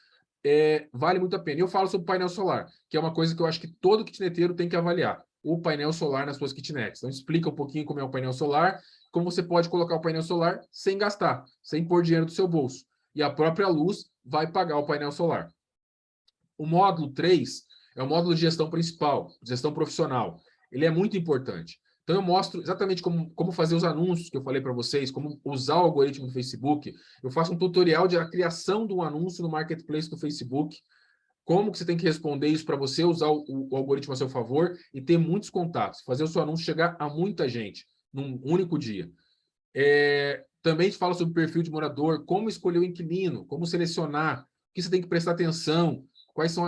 vale muito a pena. E eu falo sobre painel solar, que é uma coisa que eu acho que todo kitneteiro tem que avaliar, o painel solar nas suas kitnets. Então, explica um pouquinho como é o painel solar, como você pode colocar o painel solar sem gastar, sem pôr dinheiro do seu bolso. E a própria luz vai pagar o painel solar. O módulo 3 é o módulo de gestão principal, gestão profissional. Ele é muito importante. Então, eu mostro exatamente como fazer os anúncios que eu falei para vocês, como usar o algoritmo do Facebook. Eu faço um tutorial de a criação de um anúncio no Marketplace do Facebook, como que você tem que responder isso para você usar o algoritmo a seu favor e ter muitos contatos, fazer o seu anúncio chegar a muita gente num único dia. Também a gente fala sobre perfil de morador, como escolher o inquilino, como selecionar, o que você tem que prestar atenção, quais são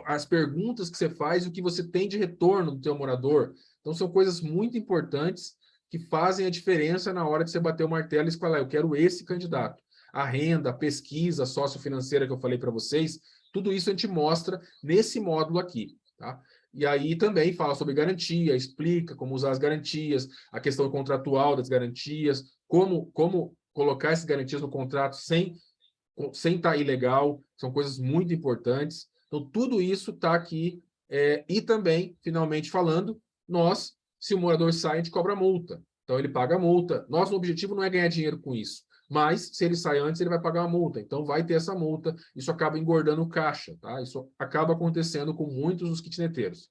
as perguntas que você faz e o que você tem de retorno do seu morador. Então, são coisas muito importantes que fazem a diferença na hora de você bater o martelo e falar, eu quero esse candidato. A renda, a pesquisa sociofinanceira que eu falei para vocês, tudo isso a gente mostra nesse módulo aqui, tá? E aí também fala sobre garantia, explica como usar as garantias, a questão contratual das garantias, como colocar essas garantias no contrato sem estar ilegal, são coisas muito importantes. Então, tudo isso está aqui. E também, finalmente falando, se o morador sai, a gente cobra multa. Então, ele paga a multa. Nosso objetivo não é ganhar dinheiro com isso, mas se ele sai antes, ele vai pagar uma multa. Então, vai ter essa multa. Isso acaba engordando o caixa, tá? Isso acaba acontecendo com muitos dos kitneteiros.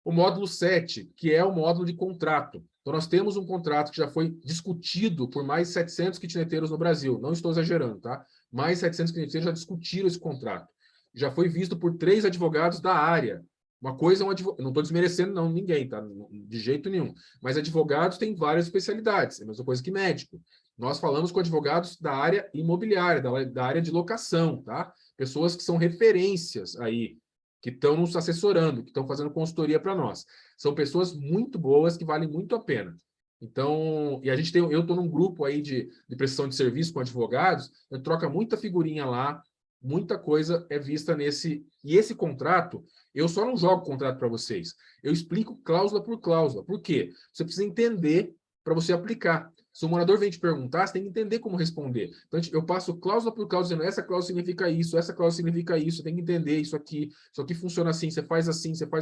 O módulo 7, que é o módulo de contrato. Então, nós temos um contrato que já foi discutido por mais 700 kitneteiros no Brasil. Não estou exagerando, tá? Mais 700 kitneteiros já discutiram esse contrato. Já foi visto por 3 advogados da área. Uma coisa é um advogado... Não estou desmerecendo não, ninguém, tá? De jeito nenhum. Mas advogados têm várias especialidades. É a mesma coisa que médico. Nós falamos com advogados da área imobiliária, da área de locação, tá? Pessoas que são referências aí, que estão nos assessorando, que estão fazendo consultoria para nós. São pessoas muito boas que valem muito a pena. Então, e eu estou num grupo aí de prestação de serviço com advogados, eu troca muita figurinha lá, muita coisa é vista nesse... E esse contrato, eu só não jogo contrato para vocês. Eu explico cláusula por cláusula. Por quê? Você precisa entender para você aplicar. Se o morador vem te perguntar, você tem que entender como responder. Então, eu passo cláusula por cláusula, dizendo essa cláusula significa isso, essa cláusula significa isso, você tem que entender isso aqui funciona assim, você faz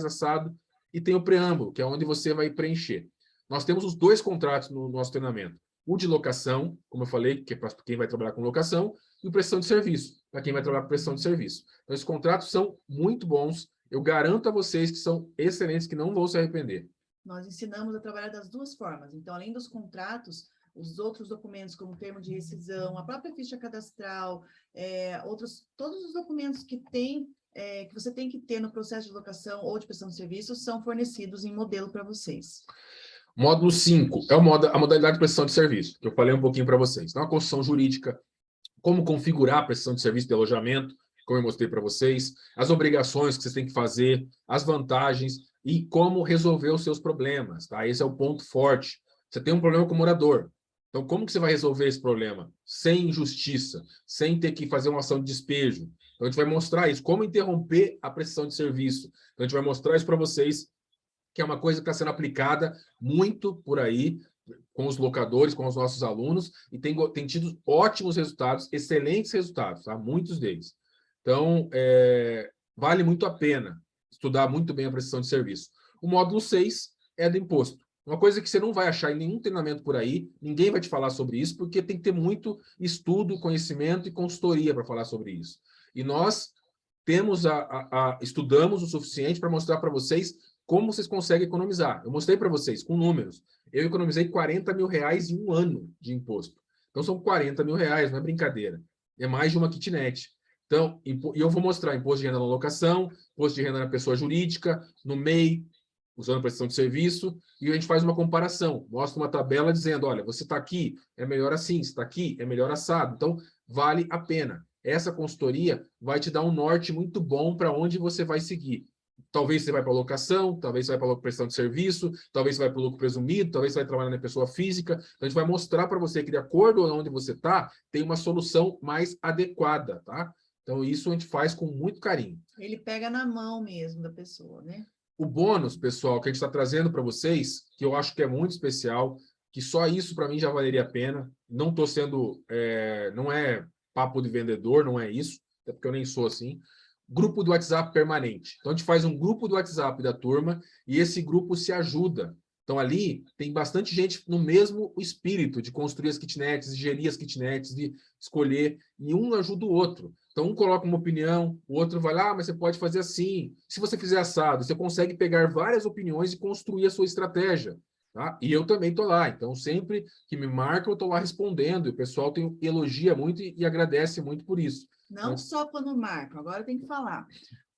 assado, e tem o preâmbulo, que é onde você vai preencher. Nós temos os 2 contratos no nosso treinamento. O de locação, como eu falei, que é para quem vai trabalhar com locação, e o prestação de serviço, para quem vai trabalhar com prestação de serviço. Então, esses contratos são muito bons, eu garanto a vocês que são excelentes, que não vão se arrepender. Nós ensinamos a trabalhar das 2 formas. Então, além dos contratos, os outros documentos, como termo de rescisão, a própria ficha cadastral, todos os documentos que você tem que ter no processo de locação ou de prestação de serviços são fornecidos em modelo para vocês. Módulo 5 é a modalidade de prestação de serviço, que eu falei um pouquinho para vocês. Então, a construção jurídica, como configurar a prestação de serviço de alojamento, como eu mostrei para vocês, as obrigações que vocês têm que fazer, as vantagens e como resolver os seus problemas, tá? Esse é o ponto forte. Você tem um problema com o morador. Então, como que você vai resolver esse problema? Sem injustiça, sem ter que fazer uma ação de despejo. Então, a gente vai mostrar isso, como interromper a prestação de serviço. Então, a gente vai mostrar isso para vocês, que é uma coisa que está sendo aplicada muito por aí, com os locadores, com os nossos alunos, e tem tido ótimos resultados, excelentes resultados, tá? Muitos deles. Então, vale muito a pena estudar muito bem a prestação de serviço. O módulo 6 é do imposto. Uma coisa que você não vai achar em nenhum treinamento por aí, ninguém vai te falar sobre isso, porque tem que ter muito estudo, conhecimento e consultoria para falar sobre isso. E nós estudamos o suficiente para mostrar para vocês como vocês conseguem economizar. Eu mostrei para vocês com números. Eu economizei R$40 mil em um ano de imposto. Então, são R$40 mil, não é brincadeira. É mais de uma kitnet. Então, e eu vou mostrar imposto de renda na locação, imposto de renda na pessoa jurídica, no MEI, usando prestação de serviço, e a gente faz uma comparação, mostra uma tabela dizendo, olha, você está aqui, é melhor assim, você está aqui, é melhor assado. Então, vale a pena. Essa consultoria vai te dar um norte muito bom para onde você vai seguir. Talvez você vai para a locação, talvez você vai para a prestação de serviço, talvez você vai para o lucro presumido, talvez você vai trabalhar na pessoa física. Então, a gente vai mostrar para você que, de acordo com onde você está, tem uma solução mais adequada, tá? Então, isso a gente faz com muito carinho. Ele pega na mão mesmo da pessoa, né? O bônus, pessoal, que a gente está trazendo para vocês, que eu acho que é muito especial, que só isso para mim já valeria a pena. Não estou sendo... não é papo de vendedor, não é isso, até porque eu nem sou assim. Grupo do WhatsApp permanente. Então, a gente faz um grupo do WhatsApp da turma e esse grupo se ajuda. Então, ali tem bastante gente no mesmo espírito de construir as kitnets, de gerir as kitnets, de escolher, e um ajuda o outro. Então, um coloca uma opinião, o outro vai lá, mas você pode fazer assim. Se você fizer assado, você consegue pegar várias opiniões e construir a sua estratégia. Tá? E eu também estou lá. Então, sempre que me marcam, eu estou lá respondendo. E o pessoal elogia muito e agradece muito por isso. Não só quando marcam, agora tem que falar.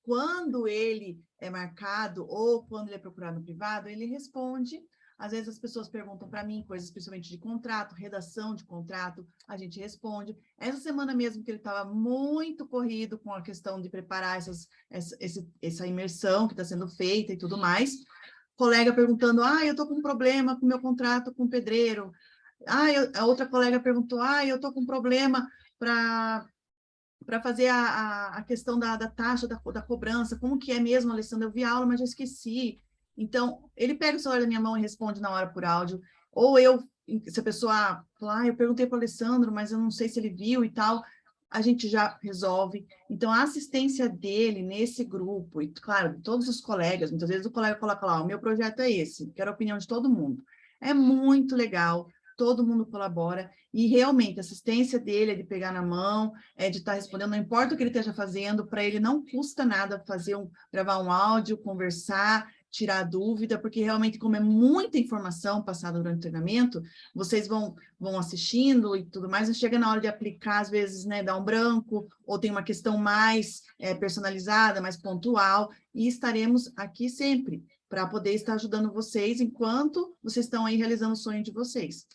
Quando ele é marcado ou quando ele é procurado no privado, ele responde. Às vezes as pessoas perguntam para mim coisas principalmente de contrato, redação de contrato, a gente responde. Essa semana mesmo que ele estava muito corrido com a questão de preparar essa imersão que está sendo feita e tudo mais, colega perguntando, eu estou com um problema com o meu contrato com o pedreiro. A outra colega perguntou, eu estou com um problema para fazer a questão da taxa da cobrança, como que é mesmo, Alessandra? Eu vi a aula, mas já esqueci. Então, ele pega o celular da minha mão e responde na hora por áudio, ou se a pessoa falar, eu perguntei para o Alessandro, mas eu não sei se ele viu e tal, a gente já resolve. Então, a assistência dele nesse grupo, e claro, todos os colegas, muitas vezes o colega coloca lá, o meu projeto é esse, quero a opinião de todo mundo. É muito legal, todo mundo colabora, e realmente a assistência dele é de pegar na mão, é de estar respondendo, não importa o que ele esteja fazendo, para ele não custa nada gravar um áudio, conversar, tirar dúvida, porque realmente, como é muita informação passada durante o treinamento, vocês vão assistindo e tudo mais, e chega na hora de aplicar, às vezes, né, dá um branco, ou tem uma questão mais personalizada, mais pontual, e estaremos aqui sempre, para poder estar ajudando vocês, enquanto vocês estão aí realizando o sonho de vocês.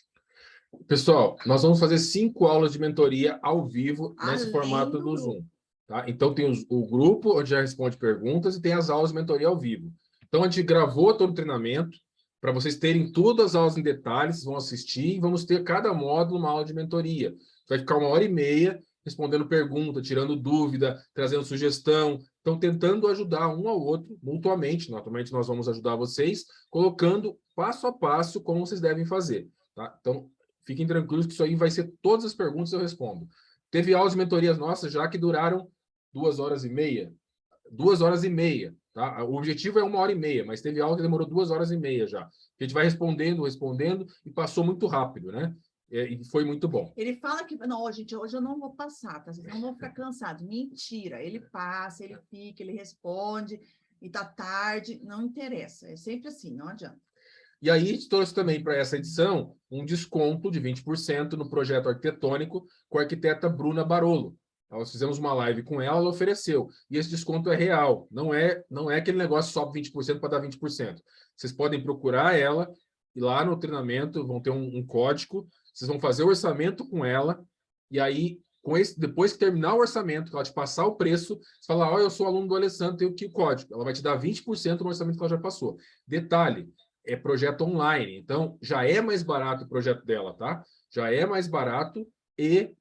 Pessoal, nós vamos fazer 5 aulas de mentoria ao vivo nesse formato do Zoom. Tá? Então, tem o grupo, onde já responde perguntas, e tem as aulas de mentoria ao vivo. Então, a gente gravou todo o treinamento, para vocês terem todas as aulas em detalhes, vocês vão assistir, e vamos ter cada módulo uma aula de mentoria. Vai ficar 1h30 respondendo pergunta, tirando dúvida, trazendo sugestão. Então, tentando ajudar um ao outro, mutuamente. Naturalmente, nós vamos ajudar vocês, colocando passo a passo como vocês devem fazer. Tá? Então, fiquem tranquilos que isso aí vai ser todas as perguntas eu respondo. Teve aulas de mentorias nossas já que duraram 2h30. 2h30, tá? O objetivo é 1h30, mas teve aula que demorou 2h30 já. A gente vai respondendo e passou muito rápido, né? E foi muito bom. Ele fala que, não, gente, hoje eu não vou passar, tá? Vocês não vão ficar cansados. Mentira, ele passa, ele fica, ele responde, e tá tarde, não interessa. É sempre assim, não adianta. E aí, a gente trouxe também para essa edição um desconto de 20% no projeto arquitetônico com a arquiteta Bruna Barolo. Nós fizemos uma live com ela, ela ofereceu. E esse desconto é real, não é aquele negócio sobe 20% para dar 20%. Vocês podem procurar ela, e lá no treinamento vão ter um código, vocês vão fazer o orçamento com ela, e aí, depois que terminar o orçamento, que ela te passar o preço, você fala, eu sou aluno do Alessandro, tenho aqui o código. Ela vai te dar 20% no orçamento que ela já passou. Detalhe, é projeto online, então já é mais barato o projeto dela, tá? Já é mais barato e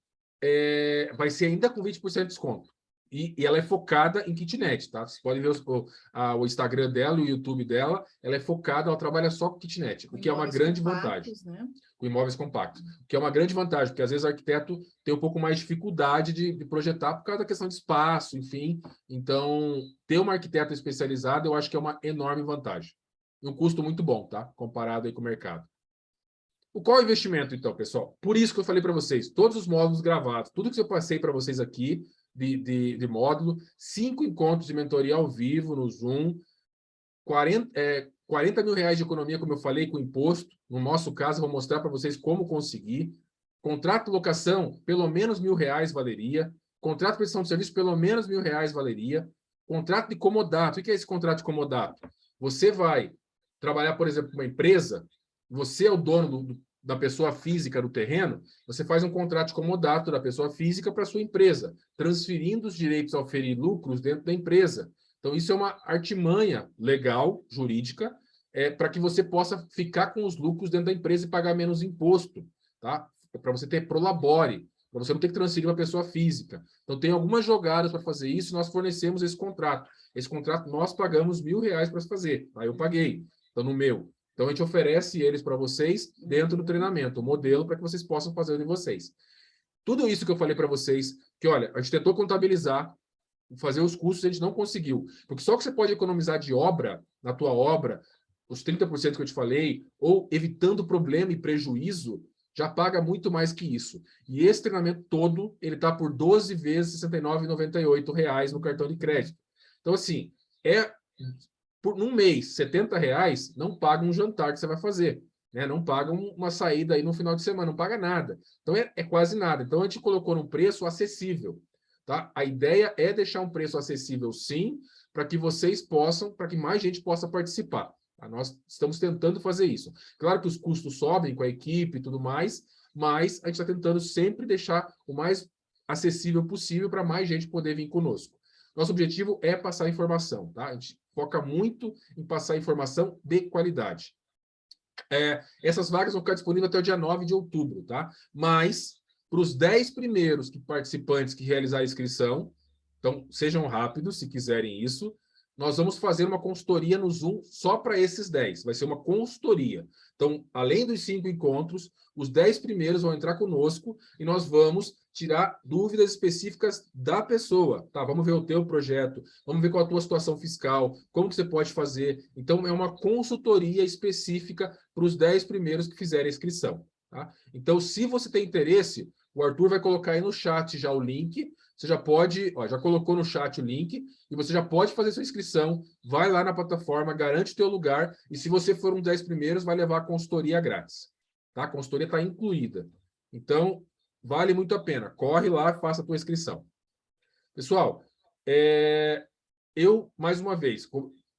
vai ser ainda com 20% de desconto. E ela é focada em kitnet, tá? Vocês podem ver o Instagram dela e o YouTube dela, ela é focada, ela trabalha só com kitnet, o que é uma grande vantagem. Né? Com imóveis compactos, o que é uma grande vantagem, porque às vezes o arquiteto tem um pouco mais de dificuldade de projetar por causa da questão de espaço, enfim. Então, ter uma arquiteta especializada, eu acho que é uma enorme vantagem. E um custo muito bom, tá? Comparado aí com o mercado. Qual é o investimento, então, pessoal? Por isso que eu falei para vocês, todos os módulos gravados, tudo que eu passei para vocês aqui de módulo, 5 encontros de mentoria ao vivo no Zoom, 40 mil reais de economia, como eu falei, com imposto. No nosso caso, eu vou mostrar para vocês como conseguir. Contrato de locação, pelo menos R$1.000 valeria. Contrato de prestação de serviço, pelo menos R$ 1.000 valeria. Contrato de comodato. O que é esse contrato de comodato? Você vai trabalhar, por exemplo, com uma empresa, você é o dono da pessoa física do terreno, você faz um contrato de comodato da pessoa física para a sua empresa, transferindo os direitos a oferir lucros dentro da empresa. Então, isso é uma artimanha legal, jurídica, para que você possa ficar com os lucros dentro da empresa e pagar menos imposto, tá? Para você ter prolabore, para você não ter que transferir uma pessoa física. Então, tem algumas jogadas para fazer isso e nós fornecemos esse contrato. Esse contrato nós pagamos R$ 1.000 para fazer, tá? Eu paguei, então no meu. Então, a gente oferece eles para vocês dentro do treinamento, o modelo para que vocês possam fazer o de vocês. Tudo isso que eu falei para vocês, que olha, a gente tentou contabilizar, fazer os custos, a gente não conseguiu. Porque só que você pode economizar de obra, na tua obra, os 30% que eu te falei, ou evitando problema e prejuízo, já paga muito mais que isso. E esse treinamento todo, ele está por 12 vezes R$ 69,98 no cartão de crédito. Então, assim, num mês, R$ 70 não paga um jantar que você vai fazer. Né? Não paga uma saída aí no final de semana, não paga nada. Então, é quase nada. Então, a gente colocou num preço acessível. Tá? A ideia é deixar um preço acessível, sim, para que vocês possam, para que mais gente possa participar. Tá? Nós estamos tentando fazer isso. Claro que os custos sobem com a equipe e tudo mais, mas a gente está tentando sempre deixar o mais acessível possível para mais gente poder vir conosco. Nosso objetivo é passar informação, tá? A gente foca muito em passar informação de qualidade. Essas vagas vão ficar disponíveis até o dia 9 de outubro, tá? Mas, para os 10 primeiros participantes que realizar a inscrição, então, sejam rápidos se quiserem isso, nós vamos fazer uma consultoria no Zoom só para esses 10. Vai ser uma consultoria. Então, além dos 5 encontros, os 10 primeiros vão entrar conosco e nós vamos tirar dúvidas específicas da pessoa. Tá? Vamos ver o teu projeto, vamos ver qual a tua situação fiscal, como que você pode fazer. Então, é uma consultoria específica para os 10 primeiros que fizerem a inscrição. Tá? Então, se você tem interesse, o Arthur vai colocar aí no chat já o link. Você já pode, já colocou no chat o link, e você já pode fazer sua inscrição, vai lá na plataforma, garante o teu lugar, e se você for um dos 10 primeiros, vai levar a consultoria grátis. Tá? A consultoria está incluída. Então, vale muito a pena. Corre lá e faça a tua inscrição. Pessoal, eu, mais uma vez,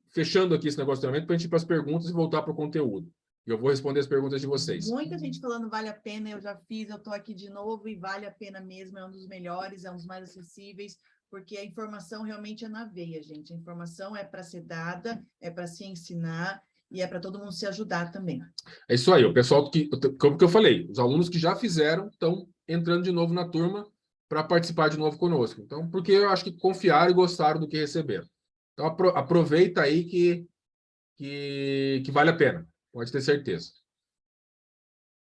fechando aqui esse negócio de treinamento, para a gente ir para as perguntas e voltar para o conteúdo. E eu vou responder as perguntas de vocês. Muita gente falando vale a pena, eu já fiz, eu estou aqui de novo e vale a pena mesmo, é um dos melhores, é um dos mais acessíveis, porque a informação realmente é na veia, gente. A informação é para ser dada, é para se ensinar e é para todo mundo se ajudar também. É isso aí, o pessoal como que eu falei, os alunos que já fizeram estão entrando de novo na turma para participar de novo conosco. Então, porque eu acho que confiaram e gostaram do que receberam. Então, aproveita aí que vale a pena. Pode ter certeza.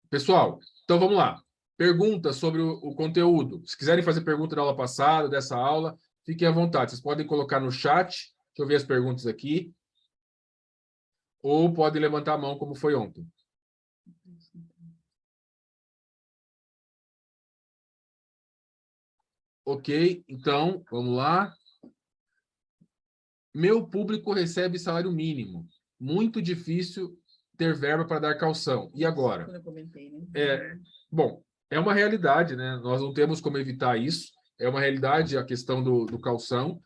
Pessoal, então vamos lá. Perguntas sobre o conteúdo. Se quiserem fazer pergunta da aula passada, dessa aula, fiquem à vontade. Vocês podem colocar no chat. Deixa eu ver as perguntas aqui. Ou podem levantar a mão, como foi ontem. Ok, então, vamos lá. Meu público recebe salário mínimo. Muito difícil ter verba para dar calção. E agora? Eu comentei, né? Bom, é uma realidade, né? Nós não temos como evitar isso. É uma realidade a questão do calção.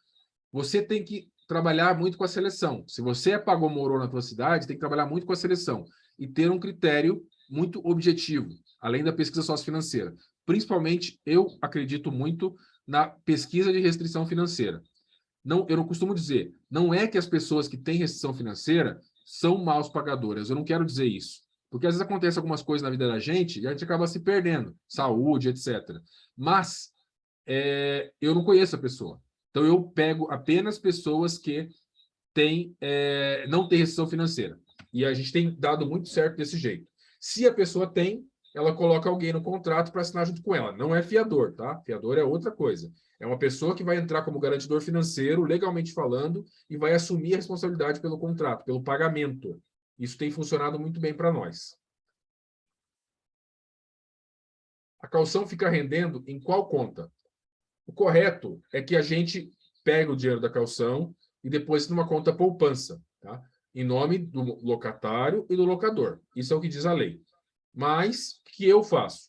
Você tem que trabalhar muito com a seleção. Se você pagou morou na tua cidade, tem que trabalhar muito com a seleção e ter um critério muito objetivo, além da pesquisa sociofinanceira. Principalmente, eu acredito muito na pesquisa de restrição financeira. Não, eu não costumo dizer, não é que as pessoas que têm restrição financeira são maus pagadoras. Eu não quero dizer isso. Porque às vezes acontece algumas coisas na vida da gente e a gente acaba se perdendo, saúde, etc. Mas eu não conheço a pessoa. Então, eu pego apenas pessoas que não têm restrição financeira. E a gente tem dado muito certo desse jeito. Se a pessoa tem, ela coloca alguém no contrato para assinar junto com ela. Não é fiador, tá? Fiador é outra coisa. É uma pessoa que vai entrar como garantidor financeiro, legalmente falando, e vai assumir a responsabilidade pelo contrato, pelo pagamento. Isso tem funcionado muito bem para nós. A calção fica rendendo em qual conta? O correto é que a gente pega o dinheiro da calção e deposita numa conta poupança, tá? Em nome do locatário e do locador. Isso é o que diz a lei. Mas, o que eu faço?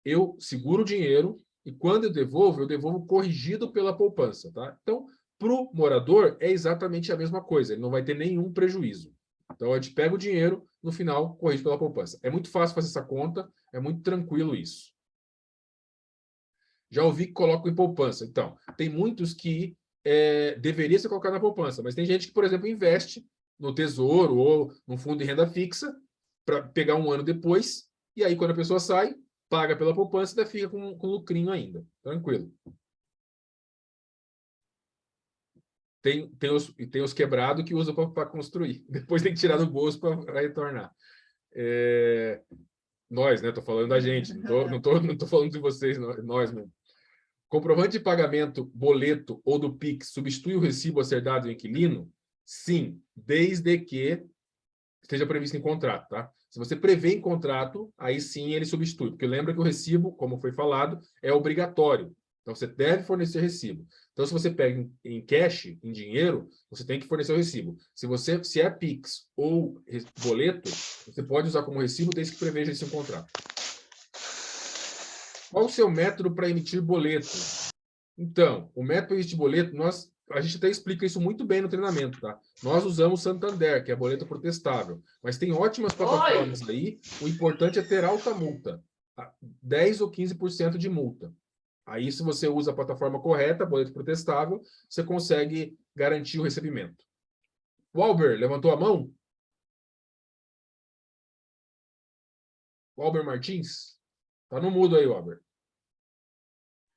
Eu seguro o dinheiro e quando eu devolvo corrigido pela poupança, tá? Então, para o morador, é exatamente a mesma coisa, ele não vai ter nenhum prejuízo. Então, a gente pega o dinheiro, no final, corrige pela poupança. É muito fácil fazer essa conta, é muito tranquilo isso. Já ouvi que colocam em poupança. Então, tem muitos que deveria ser colocado na poupança, mas tem gente que, por exemplo, investe no Tesouro ou no fundo de renda fixa para pegar um ano depois, e aí, quando a pessoa sai, paga pela poupança e ainda fica com lucrinho ainda. Tranquilo. Tem os quebrados que usam para construir. Depois tem que tirar do bolso para retornar. Nós, né? Estou falando da gente. Não tô falando de vocês, nós mesmo. Comprovante de pagamento, boleto ou do Pix substitui o recibo a ser dado ao inquilino? Sim, desde que esteja previsto em contrato, tá? Se você prevê em contrato, aí sim ele substitui, porque lembra que o recibo, como foi falado, é obrigatório. Então, você deve fornecer recibo. Então, se você pega em cash, em dinheiro, você tem que fornecer o recibo. Se é Pix ou boleto, você pode usar como recibo desde que preveja isso em contrato. Qual o seu método para emitir boleto? Então, o método para emitir boleto, a gente até explica isso muito bem no treinamento, tá? Nós usamos Santander, que é boleto protestável, mas tem ótimas plataformas aí. O importante é ter alta multa, 10 ou 15% de multa. Aí, se você usa a plataforma correta, boleto protestável, você consegue garantir o recebimento. O Albert, levantou a mão? O Albert Martins? Tá no mudo aí, Albert.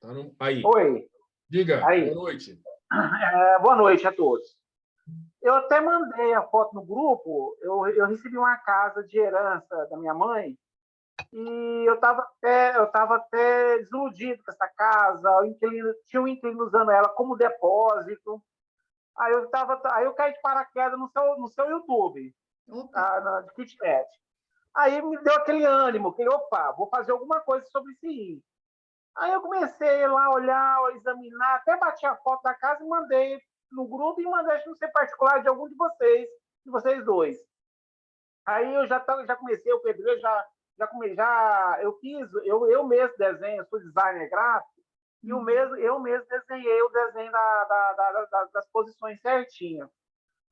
Tá no... Aí. Oi. Diga, aí. Boa noite. Boa noite a todos. Eu até mandei a foto no grupo, eu recebi uma casa de herança da minha mãe, e eu estava até desiludido com essa casa, tinha um inquilino usando ela como depósito. Aí eu caí de paraquedas no seu YouTube, de kitnet. Aí me deu aquele ânimo, que opa, vou fazer alguma coisa sobre isso aí. Aí eu comecei lá a olhar, examinar, até bati a foto da casa e mandei no grupo e mandei no ser particular de algum de vocês dois. Aí eu já comecei, o pedreiro eu mesmo desenho, eu sou designer gráfico, e eu mesmo desenhei o desenho das posições certinho.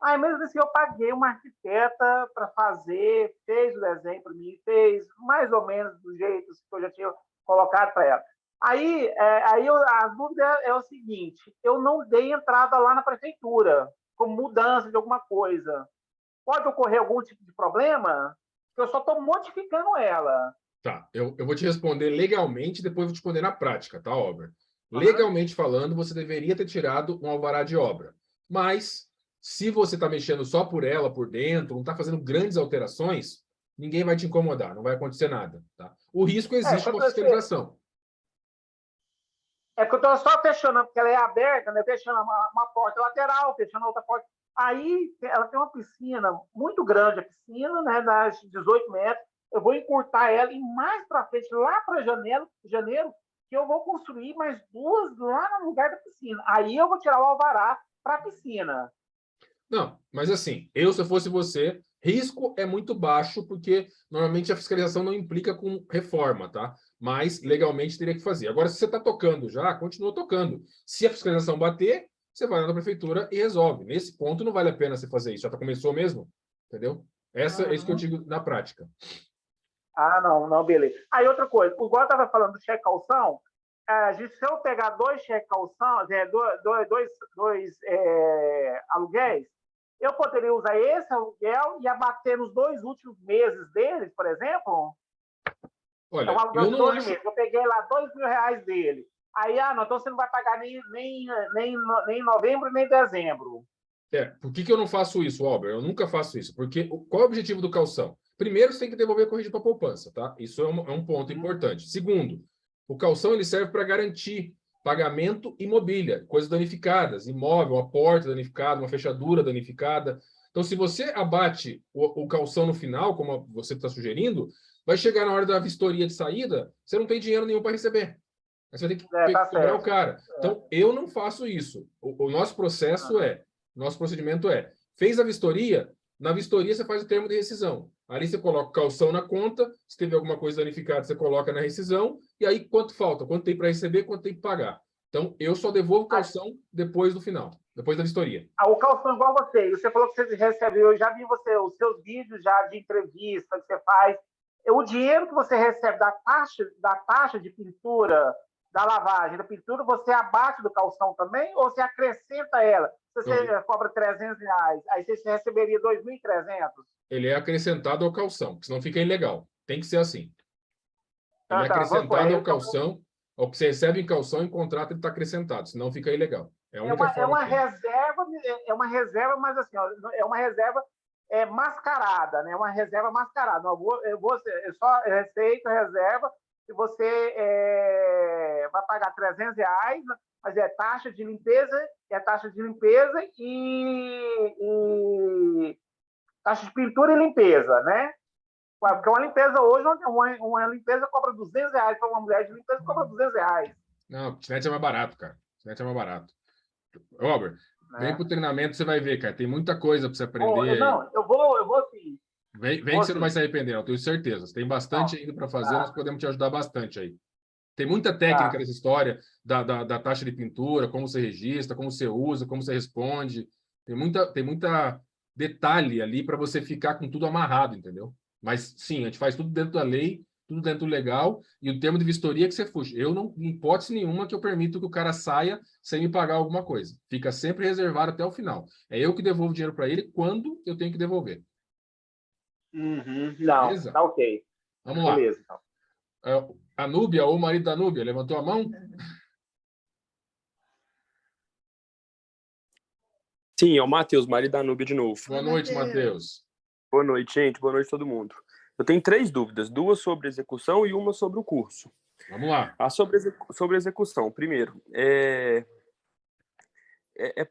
Aí mesmo assim eu paguei uma arquiteta para fazer, fez o desenho para mim, fez mais ou menos do jeito que eu já tinha colocado para ela. Aí a dúvida é o seguinte: eu não dei entrada lá na prefeitura, como mudança de alguma coisa. Pode ocorrer algum tipo de problema? Eu só estou modificando ela. Tá, eu vou te responder legalmente, depois vou te responder na prática, tá, Albert? Legalmente falando, você deveria ter tirado um alvará de obra. Mas, se você está mexendo só por ela, por dentro, não está fazendo grandes alterações, ninguém vai te incomodar, não vai acontecer nada. Tá? O risco existe com a fiscalização. É porque eu estou só fechando, porque ela é aberta, né? Fechando uma porta lateral, fechando outra porta. Aí ela tem uma piscina muito grande, a piscina, né, das 18 metros. Eu vou encurtar ela e mais para frente, lá para janeiro, que eu vou construir mais duas lá no lugar da piscina. Aí eu vou tirar o alvará para a piscina. Não, mas assim, se eu fosse você, risco é muito baixo, porque normalmente a fiscalização não implica com reforma, tá? Mas legalmente teria que fazer. Agora, se você está tocando já, continua tocando. Se a fiscalização bater, você vai lá na prefeitura e resolve. Nesse ponto, não vale a pena você fazer isso. Já começou mesmo? Entendeu? É isso que eu digo na prática. Ah, não, beleza. Aí outra coisa, igual eu estava falando do cheque calção, se eu pegar dois cheques calção, dois aluguéis, eu poderia usar esse aluguel e abater nos 2 últimos meses deles, por exemplo? Olha, um aluguel de 12 meses. Eu peguei lá R$2.000 dele. Aí, então você não vai pagar nem novembro, nem dezembro. Por que eu não faço isso, Albert? Eu nunca faço isso. Porque qual é o objetivo do calção? Primeiro, você tem que devolver a corrigida para a poupança, tá? Isso é um ponto importante. Segundo, o calção ele serve para garantir pagamento e mobília, coisas danificadas, imóvel, uma porta danificada, uma fechadura danificada. Então, se você abate o calção no final, como você está sugerindo, vai chegar na hora da vistoria de saída, você não tem dinheiro nenhum para receber. Aí você vai ter que cobrar o cara. Então, eu não faço isso. O nosso processo nosso procedimento fez a vistoria, na vistoria você faz o termo de rescisão. Ali você coloca o calção na conta, se teve alguma coisa danificada, você coloca na rescisão, e aí quanto falta? Quanto tem para receber, quanto tem para pagar. Então, eu só devolvo o calção depois do final, depois da vistoria. O calção igual você falou que você recebe, eu já vi os seus vídeos já de entrevista que você faz. O dinheiro que você recebe da taxa de pintura, da lavagem, da pintura, você abate do calção também ou você acrescenta ela? Se você cobra R$300, aí você receberia 2.300? Ele é acrescentado ao calção, porque senão fica ilegal. Tem que ser assim. Ele é Tá, acrescentado ao calção, ao que você recebe em calção, em contrato ele está acrescentado, senão fica ilegal. É a única forma. É uma reserva, mas assim, é uma reserva mascarada, né? Uma reserva mascarada. Eu só receito reserva e você vai pagar R$300, mas é taxa de limpeza e taxa de pintura e limpeza, né? Porque uma limpeza hoje, uma limpeza cobra R$200 para uma mulher de limpeza cobra R$200. Não, kitnet é mais barato, cara. Kitnet é mais barato. Robert, vem pro treinamento, você vai ver, cara. Tem muita coisa para você aprender. Eu vou sim. Vem que você não vai se arrepender, eu tenho certeza. Tem bastante ainda para fazer, nós podemos te ajudar bastante aí. Tem muita técnica nessa história da taxa de pintura, como você registra, como você usa, como você responde. Tem muita detalhe ali para você ficar com tudo amarrado, entendeu? Mas sim, a gente faz tudo dentro da lei, tudo dentro do legal, e o termo de vistoria é que você fuja. Eu não, em hipótese nenhuma, que eu permito que o cara saia sem me pagar alguma coisa. Fica sempre reservado até o final. É eu que devolvo o dinheiro para ele quando eu tenho que devolver. Não, beleza? tá ok. Vamos lá. Beleza, então. A Núbia, ou o marido da Núbia, levantou a mão? Sim, é o Matheus, marido da Núbia de novo. Boa noite, Matheus. Boa noite, gente. Boa noite a todo mundo. Eu tenho 3 dúvidas, 2 sobre execução e uma sobre o curso. Vamos lá. Sobre execução. Primeiro,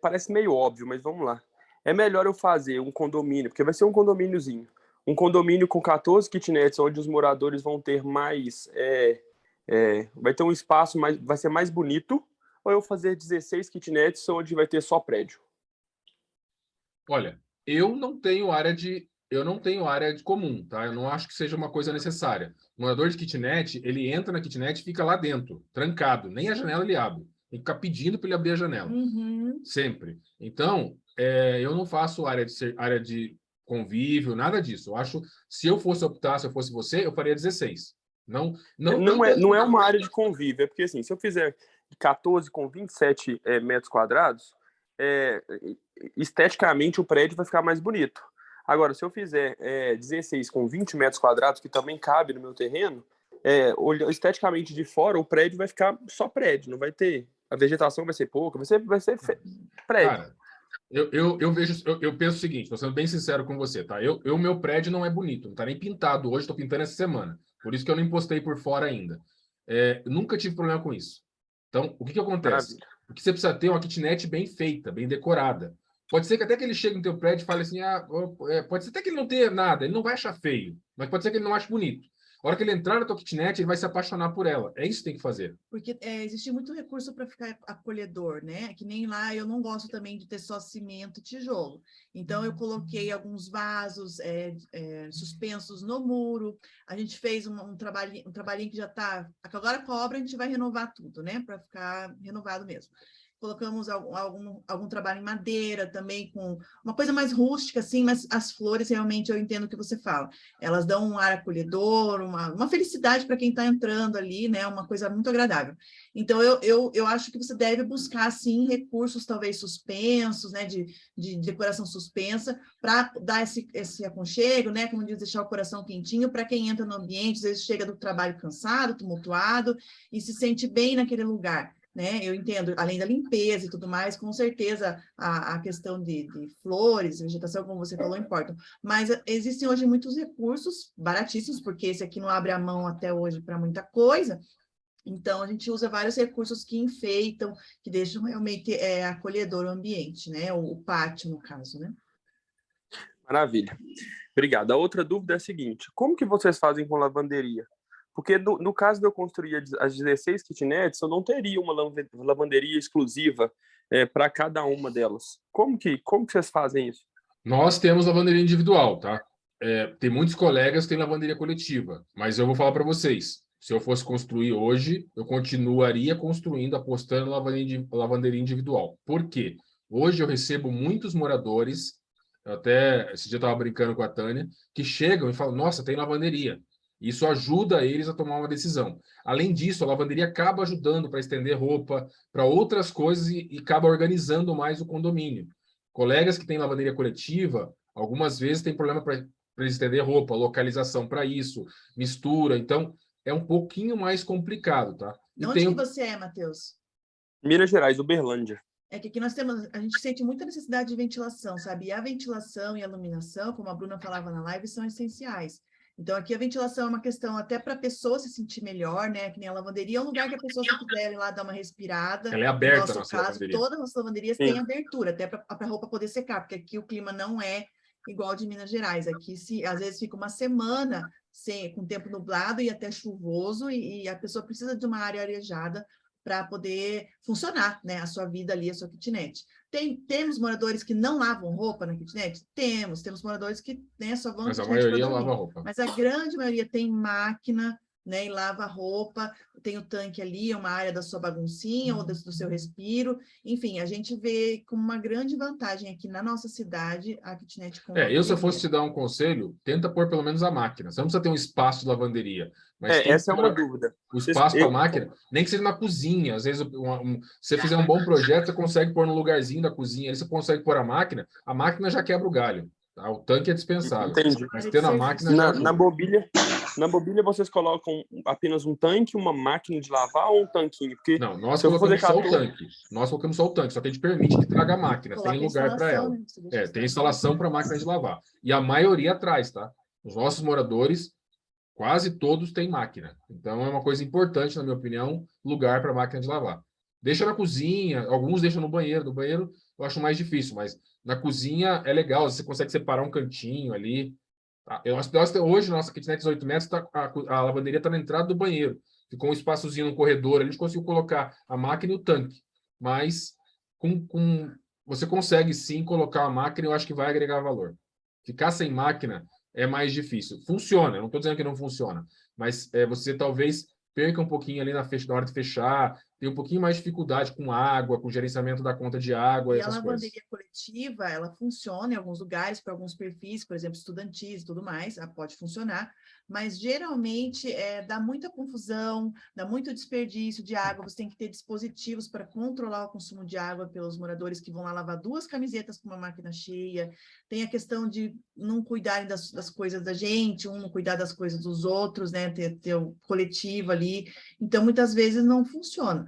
parece meio óbvio, mas vamos lá. É melhor eu fazer um condomínio, porque vai ser um condomíniozinho. Um condomínio com 14 kitnets, onde os moradores vão ter mais... vai ter um espaço, vai ser mais bonito, ou eu fazer 16 kitnets, onde vai ter só prédio? Olha, eu não tenho área de comum, tá? Eu não acho que seja uma coisa necessária. O morador de kitnet, ele entra na kitnet e fica lá dentro, trancado. Nem a janela ele abre. Tem que ficar pedindo para ele abrir a janela. Sempre. Então, eu não faço área de convívio, nada disso. Eu acho, se eu fosse você, eu faria 16. Não é uma área de convívio, é porque assim, se eu fizer 14 com 27 metros quadrados, esteticamente o prédio vai ficar mais bonito. Agora, se eu fizer 16 com 20 metros quadrados, que também cabe no meu terreno, esteticamente de fora, o prédio vai ficar só prédio, não vai ter... A vegetação vai ser pouca, vai ser prédio. Cara, eu penso o seguinte, estou sendo bem sincero com você, tá? Meu prédio não é bonito, não está nem pintado hoje, estou pintando essa semana. Por isso que eu não impostei por fora ainda. Nunca tive problema com isso. Então, o que acontece? Maravilha. Porque você precisa ter uma kitnet bem feita, bem decorada. Pode ser que até que ele chegue no teu prédio e fale assim, pode ser até que ele não tenha nada, ele não vai achar feio, mas pode ser que ele não ache bonito. A hora que ele entrar na tua kitnet, ele vai se apaixonar por ela. É isso que tem que fazer. Porque existe muito recurso para ficar acolhedor, né? Que nem lá, eu não gosto também de ter só cimento e tijolo. Então, eu coloquei alguns vasos suspensos no muro. A gente fez um trabalhinho que já está... Agora com a obra, a gente vai renovar tudo, né? Para ficar renovado mesmo. Colocamos algum trabalho em madeira também, com uma coisa mais rústica, assim, mas as flores, realmente, eu entendo o que você fala. Elas dão um ar acolhedor, uma felicidade para quem está entrando ali, né? Uma coisa muito agradável. Então, eu acho que você deve buscar, sim, recursos talvez suspensos, né? De decoração suspensa, para dar esse aconchego, né? Como diz, deixar o coração quentinho para quem entra no ambiente, às vezes chega do trabalho cansado, tumultuado, e se sente bem naquele lugar. Né? Eu entendo, além da limpeza e tudo mais, com certeza a questão de flores, vegetação, como você falou, importam. Mas existem hoje muitos recursos baratíssimos, porque esse aqui não abre a mão até hoje para muita coisa. Então, a gente usa vários recursos que enfeitam, que deixam realmente acolhedor o ambiente, né? O pátio, no caso, né? Maravilha. Obrigado. A outra dúvida é a seguinte, como que vocês fazem com lavanderia? Porque no caso de eu construir as 16 kitnets, eu não teria uma lavanderia exclusiva para cada uma delas. Como que vocês fazem isso? Nós temos lavanderia individual, tá? tem muitos colegas que têm lavanderia coletiva, mas eu vou falar para vocês, se eu fosse construir hoje, eu continuaria construindo, apostando na lavanderia individual. Por quê? Hoje eu recebo muitos moradores, até esse dia eu estava brincando com a Tânia, que chegam e falam, nossa, tem lavanderia. Isso ajuda eles a tomar uma decisão. Além disso, a lavanderia acaba ajudando para estender roupa, para outras coisas e acaba organizando mais o condomínio. Colegas que têm lavanderia coletiva, algumas vezes têm problema para estender roupa, localização para isso, mistura. Então, é um pouquinho mais complicado, tá? E Onde que você é, Matheus? Minas Gerais, Uberlândia. É que aqui a gente sente muita necessidade de ventilação, sabe? E a ventilação e a iluminação, como a Bruna falava na live, são essenciais. Então, aqui a ventilação é uma questão até para a pessoa se sentir melhor, né? Que nem a lavanderia é um lugar que a pessoa, se quiser ir lá dar uma respirada. Ela é aberta, no nosso caso, lavanderia. todas as lavanderias têm abertura, até para a roupa poder secar, porque aqui o clima não é igual de Minas Gerais. Aqui, às vezes, fica uma semana com tempo nublado e até chuvoso, e a pessoa precisa de uma área arejada para poder funcionar, né, a sua vida ali, a sua kitnet. Temos moradores que não lavam roupa na kitnet? Temos moradores que, né, só vão na kitnet. Mas a maioria lava roupa. Mas a grande maioria tem máquina, né, e lava roupa, tem o tanque ali, é uma área da sua baguncinha ou do seu respiro. Enfim, a gente vê como uma grande vantagem aqui na nossa cidade a kitnet com eu, se eu fosse te dar um conselho, tenta pôr pelo menos a máquina. Você não precisa ter um espaço de lavanderia. Mas essa é uma dúvida. O espaço para a máquina, nem que seja na cozinha. Às vezes, se você fizer um bom projeto, você consegue pôr no lugarzinho da cozinha, aí você consegue pôr a máquina já quebra o galho. Tá? O tanque é dispensável. Entendi. Mas ter na máquina... Na mobília, vocês colocam apenas um tanque, uma máquina de lavar ou um tanquinho? Porque não, nós colocamos só o tanque. Nós colocamos só o tanque, só que a gente permite que traga a máquina. Tem lugar para ela. Né? Tem instalação para a máquina de lavar. E a maioria atrás, tá? Os nossos moradores, quase todos têm máquina. Então, é uma coisa importante, na minha opinião, lugar para a máquina de lavar. Deixa na cozinha, alguns deixam no banheiro. No banheiro eu acho mais difícil, mas na cozinha é legal, você consegue separar um cantinho ali. Hoje, nossa kitnet de 8 metros, a lavanderia está na entrada do banheiro. Ficou um espaçozinho no corredor, a gente conseguiu colocar a máquina e o tanque. Mas você consegue sim colocar a máquina e eu acho que vai agregar valor. Ficar sem máquina é mais difícil. Funciona, não estou dizendo que não funciona, mas você talvez perca um pouquinho ali na hora de fechar, tem um pouquinho mais de dificuldade com água, com gerenciamento da conta de água e essas coisas. E a lavanderia coletiva, ela funciona em alguns lugares, para alguns perfis, por exemplo, estudantis e tudo mais, ela pode funcionar, mas geralmente dá muita confusão, dá muito desperdício de água, você tem que ter dispositivos para controlar o consumo de água pelos moradores que vão lá lavar 2 camisetas com uma máquina cheia, tem a questão de não cuidarem das coisas da gente, um não cuidar das coisas dos outros, né, ter o coletivo ali, então muitas vezes não funciona.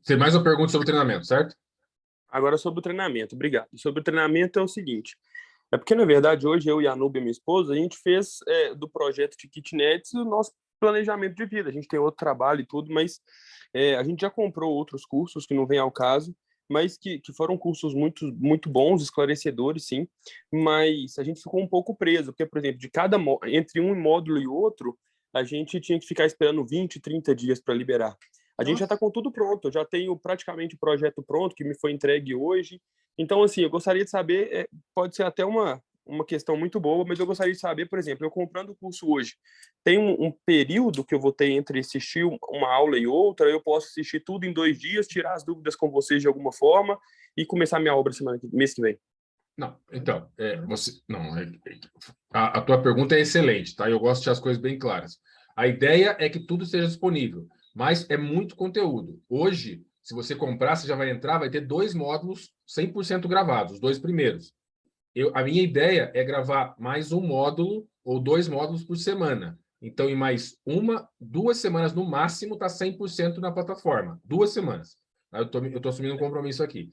Tem mais uma pergunta sobre o treinamento, certo? Agora sobre o treinamento, obrigado. Sobre o treinamento é o seguinte, porque na verdade hoje eu e a Nubia, minha esposa, a gente fez do projeto de kitnets o nosso planejamento de vida, a gente tem outro trabalho e tudo, mas a gente já comprou outros cursos que não vem ao caso, mas que foram cursos muito, muito bons, esclarecedores, sim, mas a gente ficou um pouco preso, porque, por exemplo, entre um módulo e outro, a gente tinha que ficar esperando 20, 30 dias para liberar. A gente já está com tudo pronto, eu já tenho praticamente o projeto pronto, que me foi entregue hoje. Então, assim, eu gostaria de saber, pode ser até uma questão muito boa, mas eu gostaria de saber, por exemplo, eu comprando o curso hoje, tem um período que eu vou ter entre assistir uma aula e outra, eu posso assistir tudo em 2 dias, tirar as dúvidas com vocês de alguma forma e começar minha obra mês que vem. Não, então, a tua pergunta é excelente, tá? Eu gosto de ter as coisas bem claras. A ideia é que tudo esteja disponível, mas é muito conteúdo. Hoje, se você comprar, você já vai entrar, vai ter 2 módulos 100% gravados, os 2 primeiros. A minha ideia é gravar mais um módulo ou 2 módulos por semana. Então, em mais 2 semanas no máximo, está 100% na plataforma. 2 semanas. Eu tô assumindo um compromisso aqui.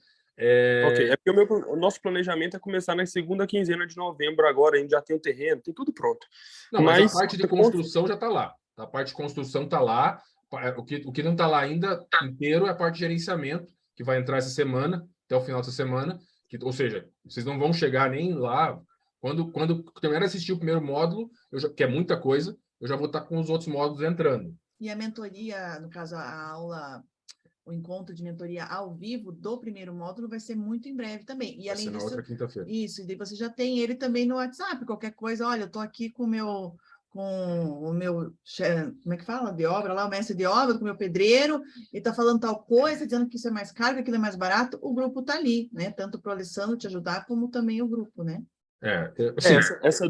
Ok, porque o nosso planejamento é começar na segunda quinzena de novembro agora, a gente já tem o terreno, tem tudo pronto. Não, mas a parte de construção já está lá. A parte de construção está lá. O que não está lá ainda inteiro é a parte de gerenciamento, que vai entrar essa semana, até o final dessa semana. Ou seja, vocês não vão chegar nem lá. Quando terminar de assistir o primeiro módulo, que é muita coisa, eu já vou estar com os outros módulos entrando. E a mentoria, no caso, a aula o encontro de mentoria ao vivo do primeiro módulo vai ser muito em breve também. E Vai além ser na disso, outra quinta-feira. isso, e daí você já tem ele também no WhatsApp, qualquer coisa, olha, eu estou aqui com o meu, como é que fala? De obra lá, o mestre de obra, com o meu pedreiro, ele está falando tal coisa, dizendo que isso é mais caro, que aquilo é mais barato, o grupo está ali, né? Tanto para o Alessandro te ajudar, como também o grupo, né? Sim. Essa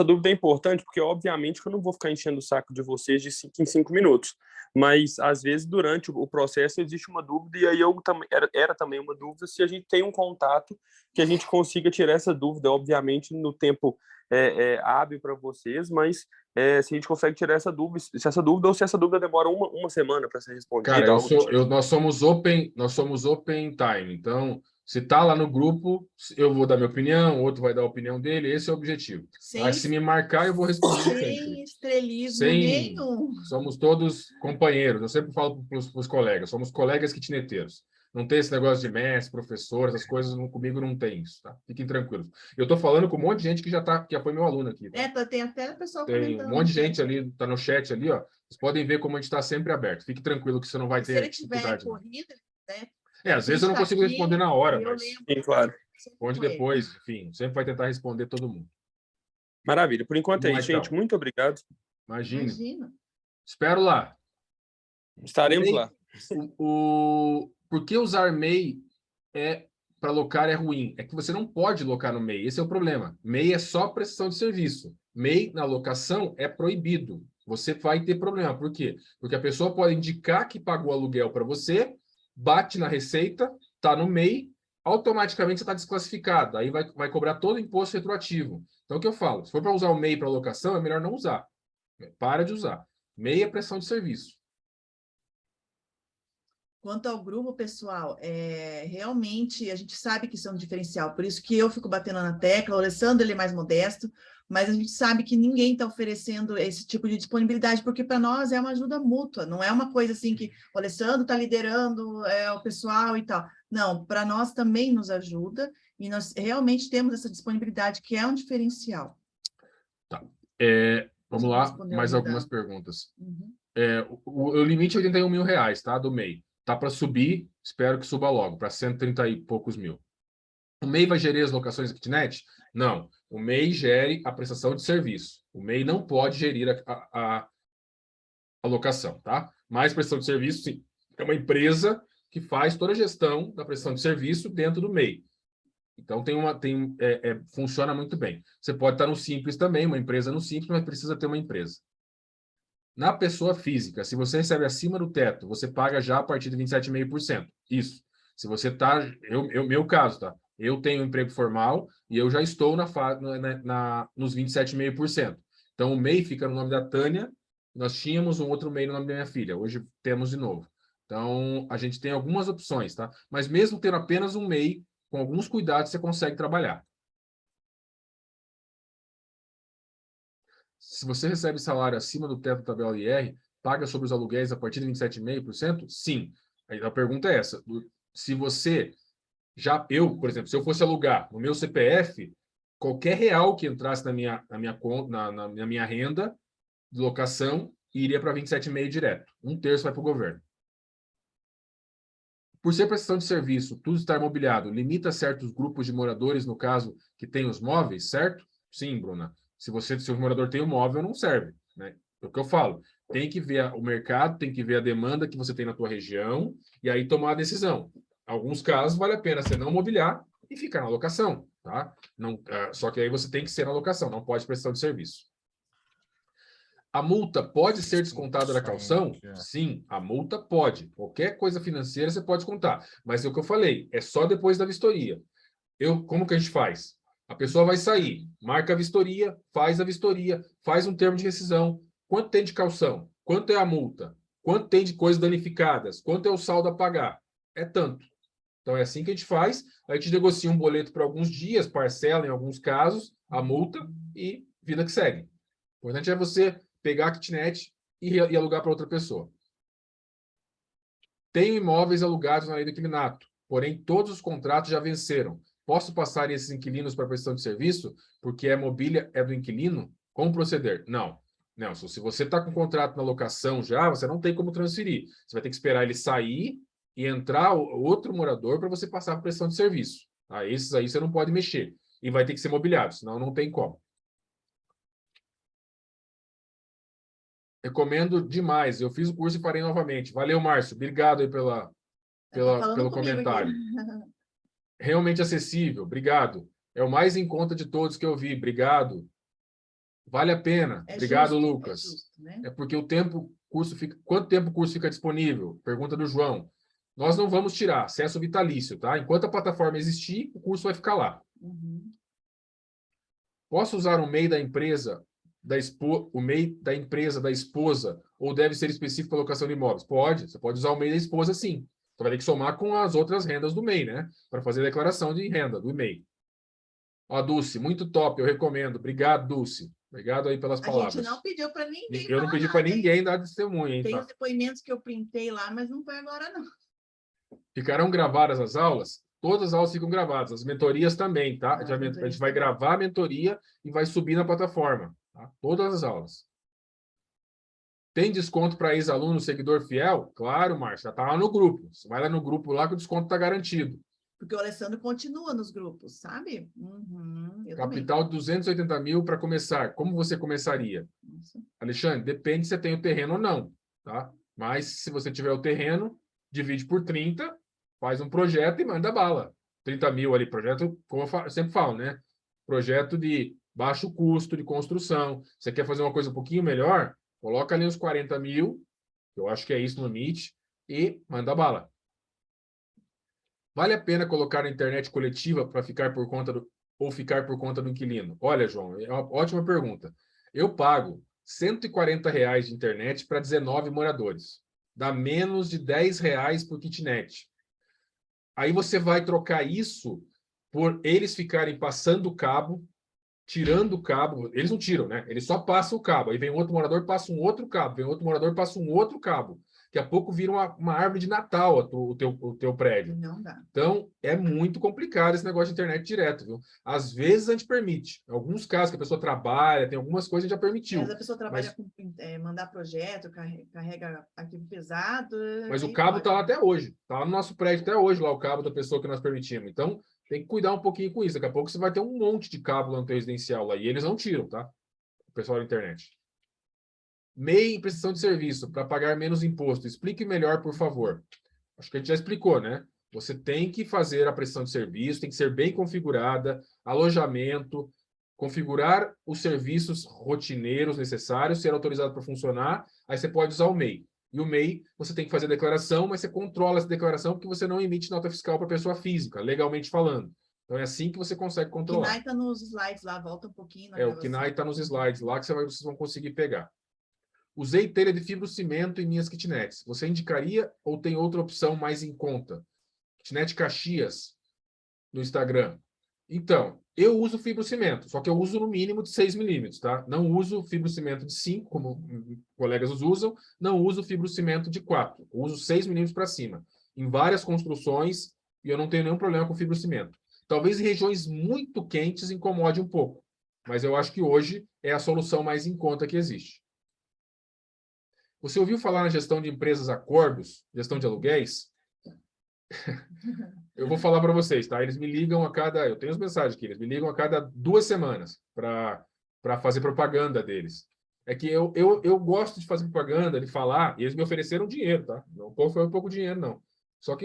dúvida é importante, porque obviamente que eu não vou ficar enchendo o saco de vocês de 5 em 5 minutos, mas às vezes durante o processo existe uma dúvida, e aí eu também era também uma dúvida se a gente tem um contato que a gente consiga tirar essa dúvida, obviamente no tempo hábil para vocês, mas se a gente consegue tirar essa dúvida, se essa dúvida demora uma semana para ser respondida. Cara, nós somos open time, então se tá lá no grupo, eu vou dar minha opinião, o outro vai dar a opinião dele, esse é o objetivo. Se me marcar, eu vou responder sempre. Sem estrelismo nenhum. Somos todos companheiros, eu sempre falo para os colegas, somos colegas kitneteiros. Não tem esse negócio de mestre, professor, essas coisas comigo não tem isso, tá? Fiquem tranquilos. Eu tô falando com um monte de gente que já foi meu aluno aqui. Tá? Tem até o pessoal tem comentando. Um monte de gente ali, tá no chat ali, ó. Vocês podem ver como a gente está sempre aberto. Fique tranquilo que você não vai ter. Se ele tiver corrida, né? Às vezes eu não consigo responder na hora, mas sim, claro. Responde depois, enfim, sempre vai tentar responder todo mundo. Maravilha. Por enquanto é isso, gente. Muito obrigado. Imagina. Espero lá. Estaremos lá. Por que usar MEI para locar é ruim? É que você não pode locar no MEI. Esse é o problema. MEI é só prestação de serviço. MEI na locação é proibido. Você vai ter problema. Por quê? Porque a pessoa pode indicar que pagou aluguel para você, bate na receita, está no MEI, automaticamente você está desclassificado. Aí vai cobrar todo o imposto retroativo. Então, o que eu falo? Se for para usar o MEI para locação, é melhor não usar. Para de usar. MEI é prestação de serviço. Quanto ao grupo, pessoal, realmente a gente sabe que isso é um diferencial, por isso que eu fico batendo na tecla, o Alessandro ele é mais modesto, mas a gente sabe que ninguém está oferecendo esse tipo de disponibilidade, porque para nós é uma ajuda mútua, não é uma coisa assim que o Alessandro está liderando o pessoal e tal. Não, para nós também nos ajuda, e nós realmente temos essa disponibilidade, que é um diferencial. Tá. Vamos lá, mais algumas perguntas. Uhum. O limite é R$81.000, tá? Do MEI. Tá para subir, espero que suba logo, para 130 e poucos mil. O MEI vai gerir as locações da kitnet? Não. O MEI gere a prestação de serviço. O MEI não pode gerir a locação, tá? Mas prestação de serviço, sim. É uma empresa que faz toda a gestão da prestação de serviço dentro do MEI. Então, funciona muito bem. Você pode estar no Simples também, uma empresa no Simples, mas precisa ter uma empresa. Na pessoa física, se você recebe acima do teto, você paga já a partir de 27,5%. Isso. Se você está... Meu caso, tá? Eu tenho um emprego formal e eu já estou nos 27,5%. Então, o MEI fica no nome da Tânia. Nós tínhamos um outro MEI no nome da minha filha. Hoje temos de novo. Então, a gente tem algumas opções, tá? Mas mesmo tendo apenas um MEI, com alguns cuidados, você consegue trabalhar. Se você recebe salário acima do teto da tabela IR, paga sobre os aluguéis a partir de 27,5%? Sim. Aí a pergunta é essa. Se você por exemplo, se eu fosse alugar no meu CPF, qualquer real que entrasse na minha renda de locação iria para 27,5% direto. 1/3 vai para o governo. Por ser prestação de serviço, tudo estar mobiliado, limita certos grupos de moradores, no caso, que tem os móveis, certo? Sim, Bruna. Se o morador tem o móvel, não serve, né? É o que eu falo. Tem que ver o mercado, tem que ver a demanda que você tem na tua região e aí tomar a decisão. Em alguns casos, vale a pena você não mobiliar e ficar na locação, tá? Só que aí você tem que ser na locação, não pode prestação de serviço. A multa pode ser descontada da caução? Sim, a multa pode. Qualquer coisa financeira você pode descontar. Mas é o que eu falei, é só depois da vistoria. Como que a gente faz? A pessoa vai sair, marca a vistoria, faz um termo de rescisão. Quanto tem de caução? Quanto é a multa? Quanto tem de coisas danificadas? Quanto é o saldo a pagar? É tanto. Então é assim que a gente faz. A gente negocia um boleto por alguns dias, parcela em alguns casos, a multa e vida que segue. O importante é você pegar a kitnet e alugar para outra pessoa. Tenho imóveis alugados na lei do inquilinato, porém todos os contratos já venceram. Posso passar esses inquilinos para prestação de serviço porque a mobília é do inquilino? Como proceder? Não. Nelson, se você está com contrato na locação já, você não tem como transferir. Você vai ter que esperar ele sair e entrar outro morador para você passar a prestação de serviço. Tá? Esses aí você não pode mexer. E vai ter que ser mobiliado, senão não tem como. Recomendo demais. Eu fiz o curso e parei novamente. Valeu, Márcio. Obrigado aí pelo comentário. Realmente acessível. Obrigado. É o mais em conta de todos que eu vi. Obrigado. Vale a pena. Obrigado, justo, Lucas. Justo, né? É porque quanto tempo o curso fica disponível? Pergunta do João. Nós não vamos tirar acesso vitalício, tá? Enquanto a plataforma existir, o curso vai ficar lá. Uhum. Posso usar o MEI da empresa o MEI da empresa da esposa ou deve ser específico para locação de imóveis? Pode. Você pode usar o MEI da esposa, sim. Você vai ter que somar com as outras rendas do MEI, né? Para fazer a declaração de renda do MEI. Ó, Dulce, muito top, eu recomendo. Obrigado, Dulce. Obrigado aí pelas palavras. A gente não pediu para ninguém. Eu não pedi para ninguém dar testemunho, hein? Tem os depoimentos que eu printei lá, mas não foi agora, não. Ficarão gravadas as aulas? Todas as aulas ficam gravadas. As mentorias também, tá? A gente vai gravar a mentoria e vai subir na plataforma. Tá? Todas as aulas. Tem desconto para ex-aluno, seguidor fiel? Claro, Márcia, já está lá no grupo. Você vai lá no grupo lá que o desconto está garantido. Porque o Alessandro continua nos grupos, sabe? Uhum, Capital de 280 mil para começar. Como você começaria? Nossa. Alexandre, depende se você tem o terreno ou não. Tá? Mas se você tiver o terreno, divide por 30, faz um projeto e manda bala. 30 mil ali, projeto, como eu sempre falo, né? Projeto de baixo custo de construção. Você quer fazer uma coisa um pouquinho melhor? Coloca ali uns 40 mil, eu acho que é isso no limite, e manda bala. Vale a pena colocar na internet coletiva para ficar por conta do inquilino? Olha, João, é uma ótima pergunta. Eu pago R$140 de internet para 19 moradores. Dá menos de R$10 por kitnet. Aí você vai trocar isso por eles ficarem passando o cabo, tirando o cabo. Eles não tiram, né? Eles só passam o cabo. Aí vem outro morador, passa um outro cabo. Vem outro morador, passa um outro cabo. Daqui a pouco vira uma árvore de Natal o teu prédio. Não dá. Então, é muito complicado esse negócio de internet direto, viu? Às vezes a gente permite. Em alguns casos que a pessoa trabalha, tem algumas coisas que a gente já permitiu. Mas a pessoa trabalha com mandar projeto, carrega arquivo pesado. Mas o cabo está lá até hoje. Está lá no nosso prédio até hoje, lá o cabo da pessoa que nós permitimos. Então, tem que cuidar um pouquinho com isso. Daqui a pouco você vai ter um monte de cabo lá no teu residencial lá. E eles não tiram, tá? O pessoal da internet. MEI em prestação de serviço, para pagar menos imposto. Explique melhor, por favor. Acho que a gente já explicou, né? Você tem que fazer a prestação de serviço, tem que ser bem configurada, alojamento, configurar os serviços rotineiros necessários, ser autorizado para funcionar, aí você pode usar o MEI. E o MEI, você tem que fazer a declaração, mas você controla essa declaração porque você não emite nota fiscal para pessoa física, legalmente falando. Então, é assim que você consegue controlar. O KINAI está nos slides lá, volta um pouquinho. O KINAI está nos slides lá que vocês vão conseguir pegar. Usei telha de fibrocimento em minhas kitnets. Você indicaria ou tem outra opção mais em conta? Kitnet Caxias, no Instagram. Então, eu uso fibrocimento, só que eu uso no mínimo de 6 milímetros, tá? Não uso fibrocimento de 5, como colegas usam, não uso fibrocimento de 4. Eu uso 6 milímetros para cima. Em várias construções, e eu não tenho nenhum problema com fibrocimento. Talvez em regiões muito quentes incomode um pouco, mas eu acho que hoje é a solução mais em conta que existe. Você ouviu falar na gestão de empresas acordos, gestão de aluguéis? Eu vou falar para vocês, tá? Eles me ligam a cada... Eu tenho as mensagens aqui. Eles me ligam a cada 2 semanas para fazer propaganda deles. É que eu gosto de fazer propaganda, de falar, e eles me ofereceram dinheiro, tá? Não foi pouco dinheiro, não. Só que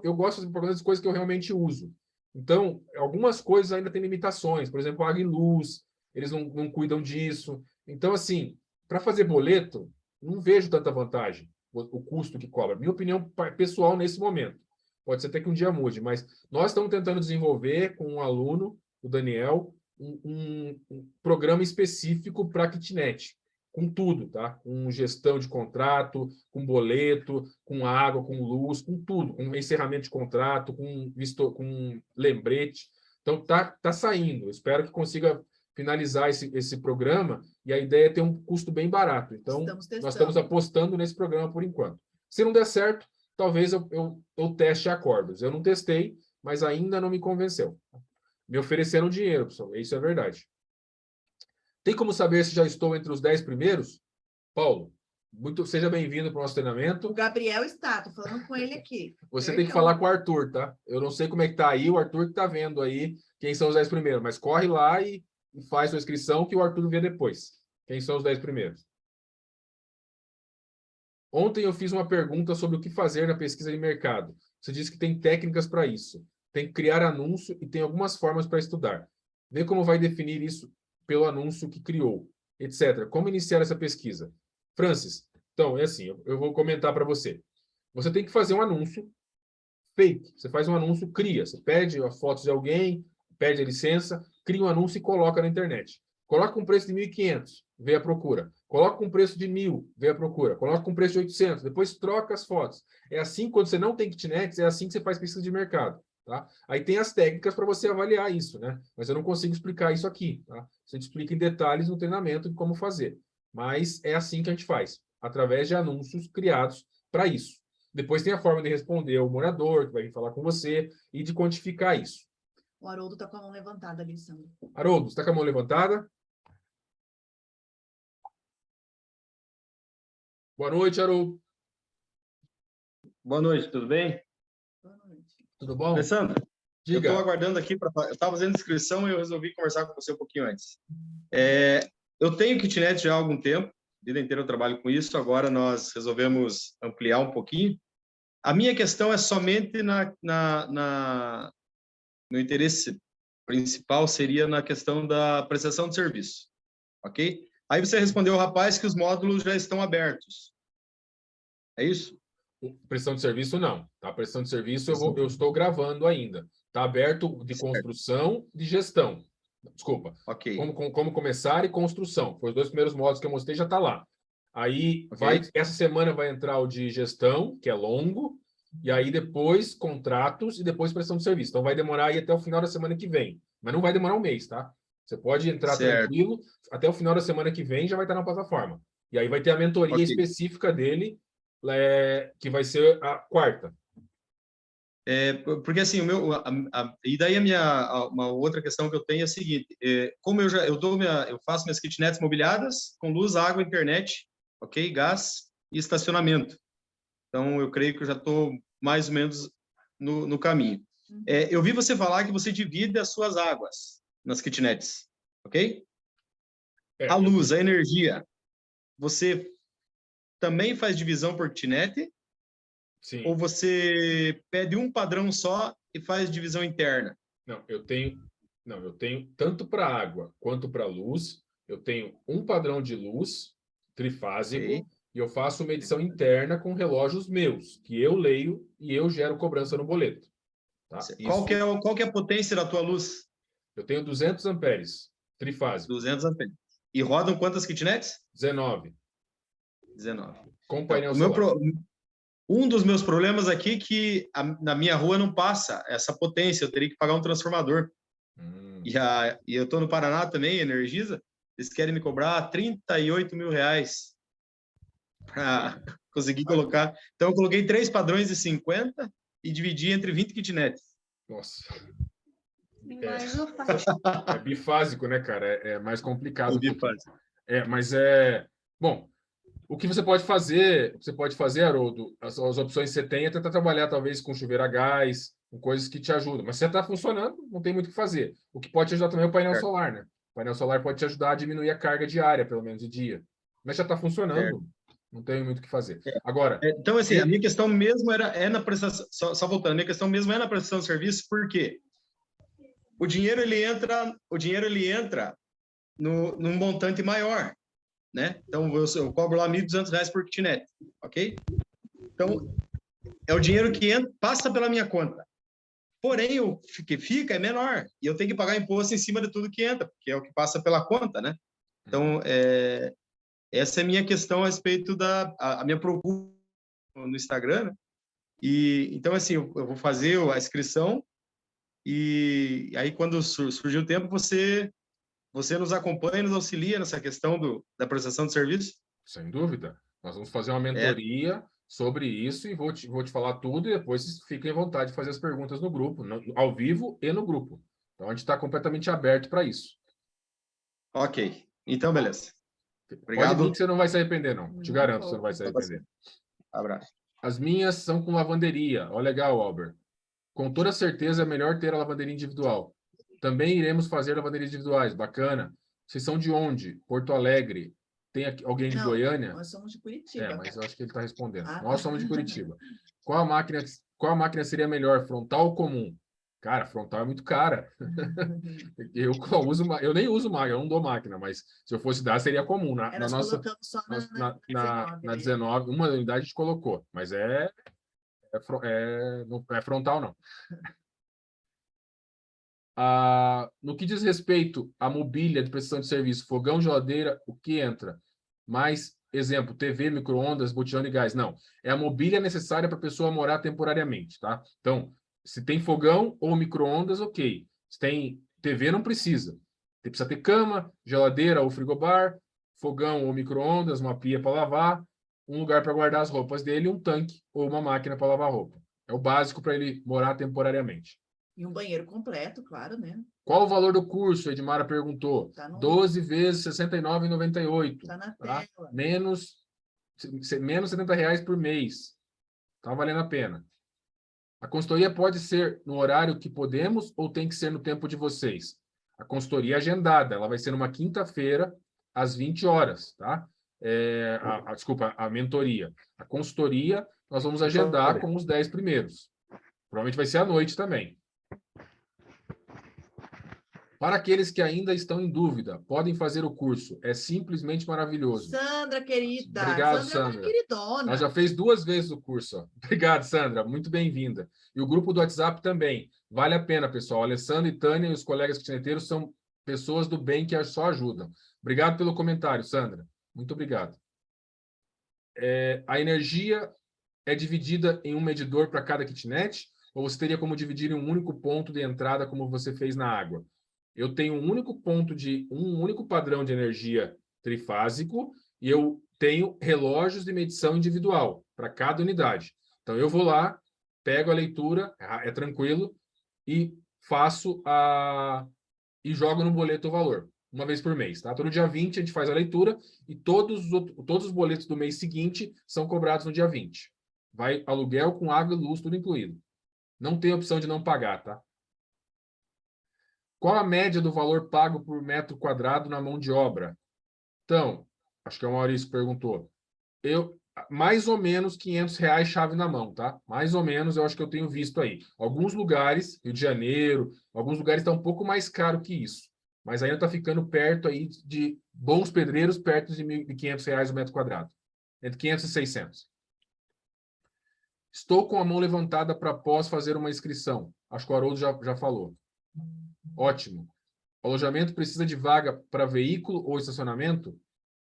eu gosto de fazer propaganda de coisas que eu realmente uso. Então, algumas coisas ainda têm limitações. Por exemplo, água e luz, eles não cuidam disso. Então, assim... Para fazer boleto, não vejo tanta vantagem, o custo que cobra. Minha opinião pessoal nesse momento. Pode ser até que um dia mude, mas nós estamos tentando desenvolver com um aluno, o Daniel, um programa específico para kitnet, com tudo, tá? Com gestão de contrato, com boleto, com água, com luz, com tudo, com encerramento de contrato, com lembrete. Então, tá saindo. Eu espero que consiga finalizar esse programa, e a ideia é ter um custo bem barato. Então, nós estamos apostando nesse programa por enquanto. Se não der certo, talvez eu teste acordos. Eu não testei, mas ainda não me convenceu. Me ofereceram dinheiro, pessoal. Isso é verdade. Tem como saber se já estou entre os 10 primeiros? Paulo, seja bem-vindo para o nosso treinamento. O Gabriel está, tô falando com ele aqui. Você tem que falar com o Arthur, tá? Eu não sei como é que tá aí, o Arthur que tá vendo aí quem são os 10 primeiros, mas corre lá e faz sua inscrição que o Arthur vê depois. Quem são os 10 primeiros? Ontem eu fiz uma pergunta sobre o que fazer na pesquisa de mercado. Você disse que tem técnicas para isso. Tem que criar anúncio e tem algumas formas para estudar. Vê como vai definir isso pelo anúncio que criou, etc. Como iniciar essa pesquisa? Francis, então, é assim, eu vou comentar para você. Você tem que fazer um anúncio fake. Você faz um anúncio, cria. Você pede as fotos de alguém, pede a licença, cria um anúncio e coloca na internet. Coloca com preço de 1.500, vê a procura. Coloca com preço de 1.000, vê a procura. Coloca com preço de 800, depois troca as fotos. É assim, quando você não tem kitnets, é assim que você faz pesquisa de mercado. Tá? Aí tem as técnicas para você avaliar isso, né? Mas eu não consigo explicar isso aqui. Tá? Você te explica em detalhes no treinamento de como fazer. Mas é assim que a gente faz, através de anúncios criados para isso. Depois tem a forma de responder ao morador, que vai vir falar com você, e de quantificar isso. O Haroldo está com a mão levantada ali, Sandro. Haroldo, está com a mão levantada? Boa noite, Haroldo. Boa noite, tudo bem? Boa noite. Tudo bom? Alessandro, eu Diga. estou aguardando aqui para. Eu estava fazendo inscrição e eu resolvi conversar com você um pouquinho antes. Eu tenho kitnet já há algum tempo, a vida inteira eu trabalho com isso, agora nós resolvemos ampliar um pouquinho. A minha questão é somente meu interesse principal seria na questão da prestação de serviço, ok? Aí você respondeu ao rapaz que os módulos já estão abertos. É isso? Prestação de serviço, não. Tá? Prestação de serviço, eu estou gravando ainda. Está aberto de construção, de gestão. Desculpa. Ok. Como começar e construção. Foi os 2 primeiros módulos que eu mostrei, já está lá. Aí, essa semana vai entrar o de gestão, que é longo, e aí depois contratos e depois prestação de serviço. Então, vai demorar aí até o final da semana que vem. Mas não vai demorar um mês, tá? Você pode entrar tranquilo, até o final da semana que vem já vai estar na plataforma. E aí vai ter a mentoria específica dele, que vai ser a quarta. Porque assim, e daí uma outra questão que eu tenho é a seguinte: como eu faço minhas kitnets mobiliadas com luz, água, internet, ok, gás e estacionamento. Então eu creio que eu já estou mais ou menos no caminho. Eu vi você falar que você divide as suas águas nas kitnets, ok? A luz, a energia, você também faz divisão por kitnet? Sim. Ou você pede um padrão só e faz divisão interna? Não, eu tenho tanto para água quanto para luz, eu tenho um padrão de luz trifásico e eu faço uma edição interna com relógios meus, que eu leio e eu gero cobrança no boleto. Tá? Qual que é a potência da tua luz? Eu tenho 200 amperes, trifásico. 200 amperes. E rodam quantas kitnets? 19. 19. Com painel solar. Um dos meus problemas aqui é que na minha rua não passa essa potência, eu teria que pagar um transformador. E eu estou no Paraná também, Energisa, eles querem me cobrar R$38 mil para conseguir colocar. Então, eu coloquei 3 padrões de 50 e dividi entre 20 kitnets. Nossa. É bifásico, né, cara? É mais complicado. Bifásico. Mas bom, o que você pode fazer, Haroldo, as opções que você tem é tentar trabalhar talvez com chuveiro a gás, com coisas que te ajudam. Mas se você está funcionando, não tem muito o que fazer. O que pode te ajudar também é o painel solar, né? O painel solar pode te ajudar a diminuir a carga diária, pelo menos de dia. Mas já está funcionando, não tem muito o que fazer. Agora... Então, assim, a minha questão mesmo na prestação... Só voltando, a minha questão mesmo é na prestação de serviço, porque o dinheiro ele entra num montante maior, né? Então, eu cobro lá R$1.200 por kitnet, ok? Então, é o dinheiro que passa pela minha conta. Porém, o que fica é menor. E eu tenho que pagar imposto em cima de tudo que entra, porque é o que passa pela conta, né? Então, essa é a minha questão a respeito a minha procura no Instagram, né? Então, assim, eu vou fazer a inscrição e aí, quando surgir o tempo, você nos acompanha, nos auxilia nessa questão da prestação de serviço? Sem dúvida. Nós vamos fazer uma mentoria sobre isso e vou te falar tudo e depois vocês fiquem à vontade de fazer as perguntas no grupo, ao vivo e no grupo. Então, a gente está completamente aberto para isso. Ok. Então, beleza. Pode Obrigado. vir que você não vai se arrepender, não. Te Não, garanto que você não vai se Tá arrepender. Abraço. As minhas são com lavanderia. Ó, legal, Albert. Com toda certeza é melhor ter a lavanderia individual. Também iremos fazer lavanderias individuais. Bacana. Vocês são de onde? Porto Alegre. Tem aqui alguém de Não, Goiânia? nós somos de Curitiba. É, mas eu acho que ele está respondendo. Ah, Nós tá. somos de Curitiba. Qual a máquina seria melhor, frontal ou comum? Cara, frontal é muito cara. Eu nem uso máquina, eu não dou máquina, mas se eu fosse dar, seria comum. Na Nós nossa, colocamos só na na 19, uma unidade a gente colocou, mas não é frontal, não. No que diz respeito à mobília de prestação de serviço, fogão, geladeira, o que entra? Mais, exemplo, TV, micro-ondas, botijão de gás. Não, é a mobília necessária para a pessoa morar temporariamente, tá? Então, se tem fogão ou micro-ondas, ok. Se tem TV, não precisa. Precisa ter cama, geladeira ou frigobar, fogão ou micro-ondas, uma pia para lavar, um lugar para guardar as roupas dele, um tanque ou uma máquina para lavar roupa. É o básico para ele morar temporariamente. E um banheiro completo, claro, né? Qual o valor do curso? Edmara perguntou. Tá no... 12 vezes R$ 69,98. Tá na Tá? tela. Menos R$ 70 por mês. Tá valendo a pena. A consultoria pode ser no horário que podemos ou tem que ser no tempo de vocês? A consultoria é agendada. Ela vai ser numa quinta-feira, às 20 horas. Tá? Desculpa, a mentoria. A consultoria, nós vamos agendar com os 10 primeiros. Provavelmente vai ser à noite também. Para aqueles que ainda estão em dúvida, podem fazer o curso. É simplesmente maravilhoso. Sandra, querida. Obrigado, Sandra. É uma Sandra. queridona. Ela já fez 2 vezes o curso. Ó. Obrigado, Sandra. Muito bem-vinda. E o grupo do WhatsApp também. Vale a pena, pessoal. Alessandra e Tânia e os colegas kitneteiros são pessoas do bem que só ajudam. Obrigado pelo comentário, Sandra. Muito obrigado. A energia é dividida em um medidor para cada kitnet? Ou você teria como dividir em um único ponto de entrada, como você fez na água? Eu tenho um único padrão de energia trifásico e eu tenho relógios de medição individual para cada unidade. Então, eu vou lá, pego a leitura, é tranquilo, e e jogo no boleto o valor, uma vez por mês. Tá? Todo dia 20 a gente faz a leitura e todos os boletos do mês seguinte são cobrados no dia 20. Vai aluguel com água e luz, tudo incluído. Não tem opção de não pagar, tá? Qual a média do valor pago por metro quadrado na mão de obra? Então, acho que é o Maurício que perguntou. Mais ou menos R$ 500 chave na mão, tá? Mais ou menos, eu acho que eu tenho visto aí. Alguns lugares, Rio de Janeiro, alguns lugares está um pouco mais caro que isso. Mas ainda está ficando perto aí de bons pedreiros, perto de R$ 1.500 o metro quadrado. Entre 500 e 600. Estou com a mão levantada para após fazer uma inscrição. Acho que o Haroldo já falou. Ótimo. O alojamento precisa de vaga para veículo ou estacionamento?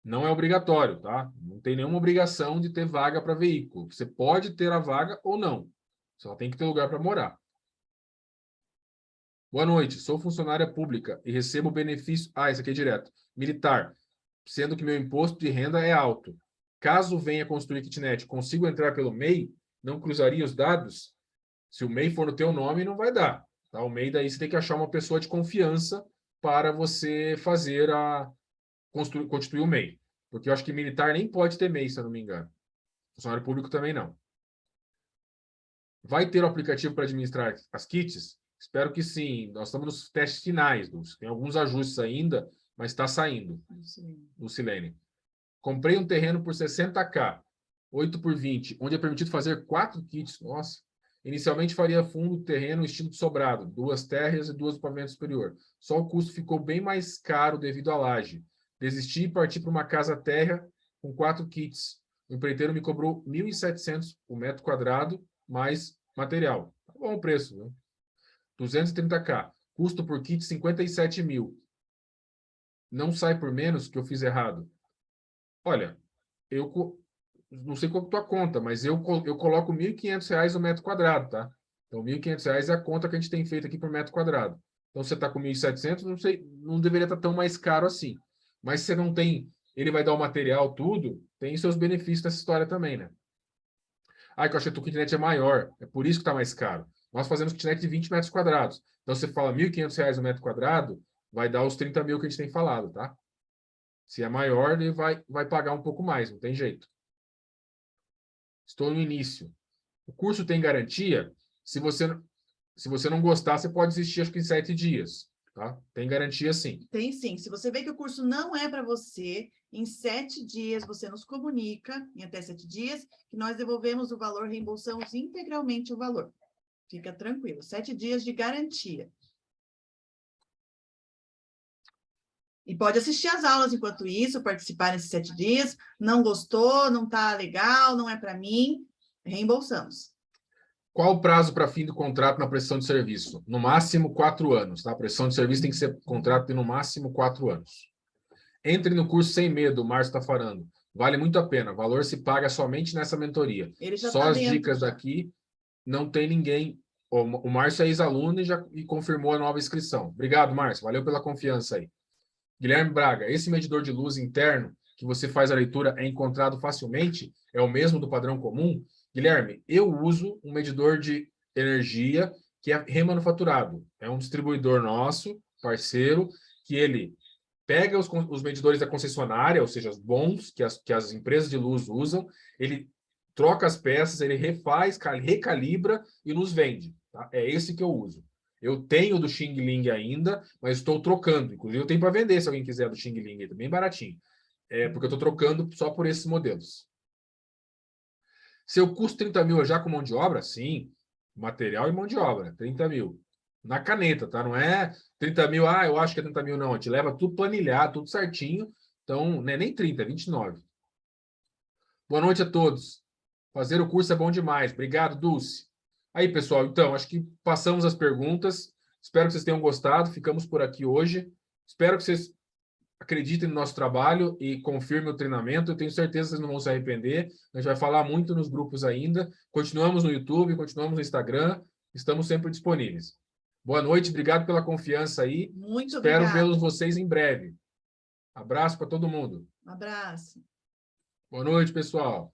Não é obrigatório, tá? Não tem nenhuma obrigação de ter vaga para veículo. Você pode ter a vaga ou não. Você só tem que ter lugar para morar. Boa noite. Sou funcionária pública e recebo benefício... esse aqui é direto. Militar. Sendo que meu imposto de renda é alto. Caso venha construir kitnet, consigo entrar pelo MEI? Não cruzaria os dados? Se o MEI for no teu nome, não vai dar. Tá? O MEI, daí você tem que achar uma pessoa de confiança para você fazer constituir o MEI. Porque eu acho que militar nem pode ter MEI, se eu não me engano. Funcionário público também não. Vai ter o aplicativo para administrar as kits? Espero que sim. Nós estamos nos testes finais. Tem alguns ajustes ainda, mas está saindo do Silene. Comprei um terreno por 60K, 8 por 20, onde é permitido fazer 4 kits. Nossa. Inicialmente faria fundo terreno estilo de sobrado, 2 térreas e 2 do pavimento superior. Só o custo ficou bem mais caro devido à laje. Desisti e parti para uma casa térrea com 4 kits. O empreiteiro me cobrou 1.700 o metro quadrado, mais material. Tá bom o preço, né? 230K. Custo por kit 57 mil. Não sai por menos que eu fiz errado. Olha, eu não sei qual é a tua conta, mas eu coloco R$ 1.500 o metro quadrado, tá? Então, R$ 1.500 é a conta que a gente tem feito aqui por metro quadrado. Então, você está com 1.700, não sei, não deveria estar tão mais caro assim. Mas se você não tem, ele vai dar o material, tudo, tem seus benefícios nessa história também, né? Que eu achei que o kitnet é maior, é por isso que está mais caro. Nós fazemos kitnet de 20 metros quadrados. Então, você fala R$ 1.500 o metro quadrado, vai dar os 30 mil que a gente tem falado, tá? Se é maior, ele vai pagar um pouco mais, não tem jeito. Estou no início. O curso tem garantia? Se você não gostar, você pode desistir, acho que em 7 dias. Tá? Tem garantia, sim. Tem sim. Se você vê que o curso não é para você, em 7 dias você nos comunica, em até 7 dias, que nós devolvemos o valor, reembolsamos integralmente o valor. Fica tranquilo. 7 dias de garantia. E pode assistir às aulas enquanto isso, participar nesses 7 dias. Não gostou, não está legal, não é para mim, reembolsamos. Qual o prazo para fim do contrato na prestação de serviço? No máximo 4 anos. Tá? A prestação de serviço tem que ser contrato de no máximo 4 anos. Entre no curso sem medo, o Márcio está falando. Vale muito a pena. O valor se paga somente nessa mentoria. Ele já Só tá as dentro, dicas já. daqui, não tem ninguém. O Márcio é ex-aluno e confirmou a nova inscrição. Obrigado, Márcio. Valeu pela confiança aí. Guilherme Braga, esse medidor de luz interno que você faz a leitura é encontrado facilmente? É o mesmo do padrão comum? Guilherme, eu uso um medidor de energia que é remanufaturado. É um distribuidor nosso, parceiro, que ele pega os medidores da concessionária, ou seja, os bons que as empresas de luz usam, ele troca as peças, ele refaz, recalibra e nos vende. Tá? É esse que eu uso. Eu tenho do Xing Ling ainda, mas estou trocando. Inclusive, eu tenho para vender, se alguém quiser do Xing Ling, é bem baratinho. Porque eu estou trocando só por esses modelos. Se eu custo 30 mil já com mão de obra? Sim. Material e mão de obra, 30 mil. Na caneta, tá? Não é 30 mil, eu acho que é 30 mil, não. A gente leva tudo planilhado, tudo certinho. Então, não é nem 30, é 29. Boa noite a todos. Fazer o curso é bom demais. Obrigado, Dulce. Aí, pessoal, então, acho que passamos as perguntas. Espero que vocês tenham gostado. Ficamos por aqui hoje. Espero que vocês acreditem no nosso trabalho e confirmem o treinamento. Eu tenho certeza que vocês não vão se arrepender. A gente vai falar muito nos grupos ainda. Continuamos no YouTube, continuamos no Instagram. Estamos sempre disponíveis. Boa noite, obrigado pela confiança aí. Muito Espero obrigada. vê-los vocês em breve. Abraço para todo mundo. Um abraço. Boa noite, pessoal.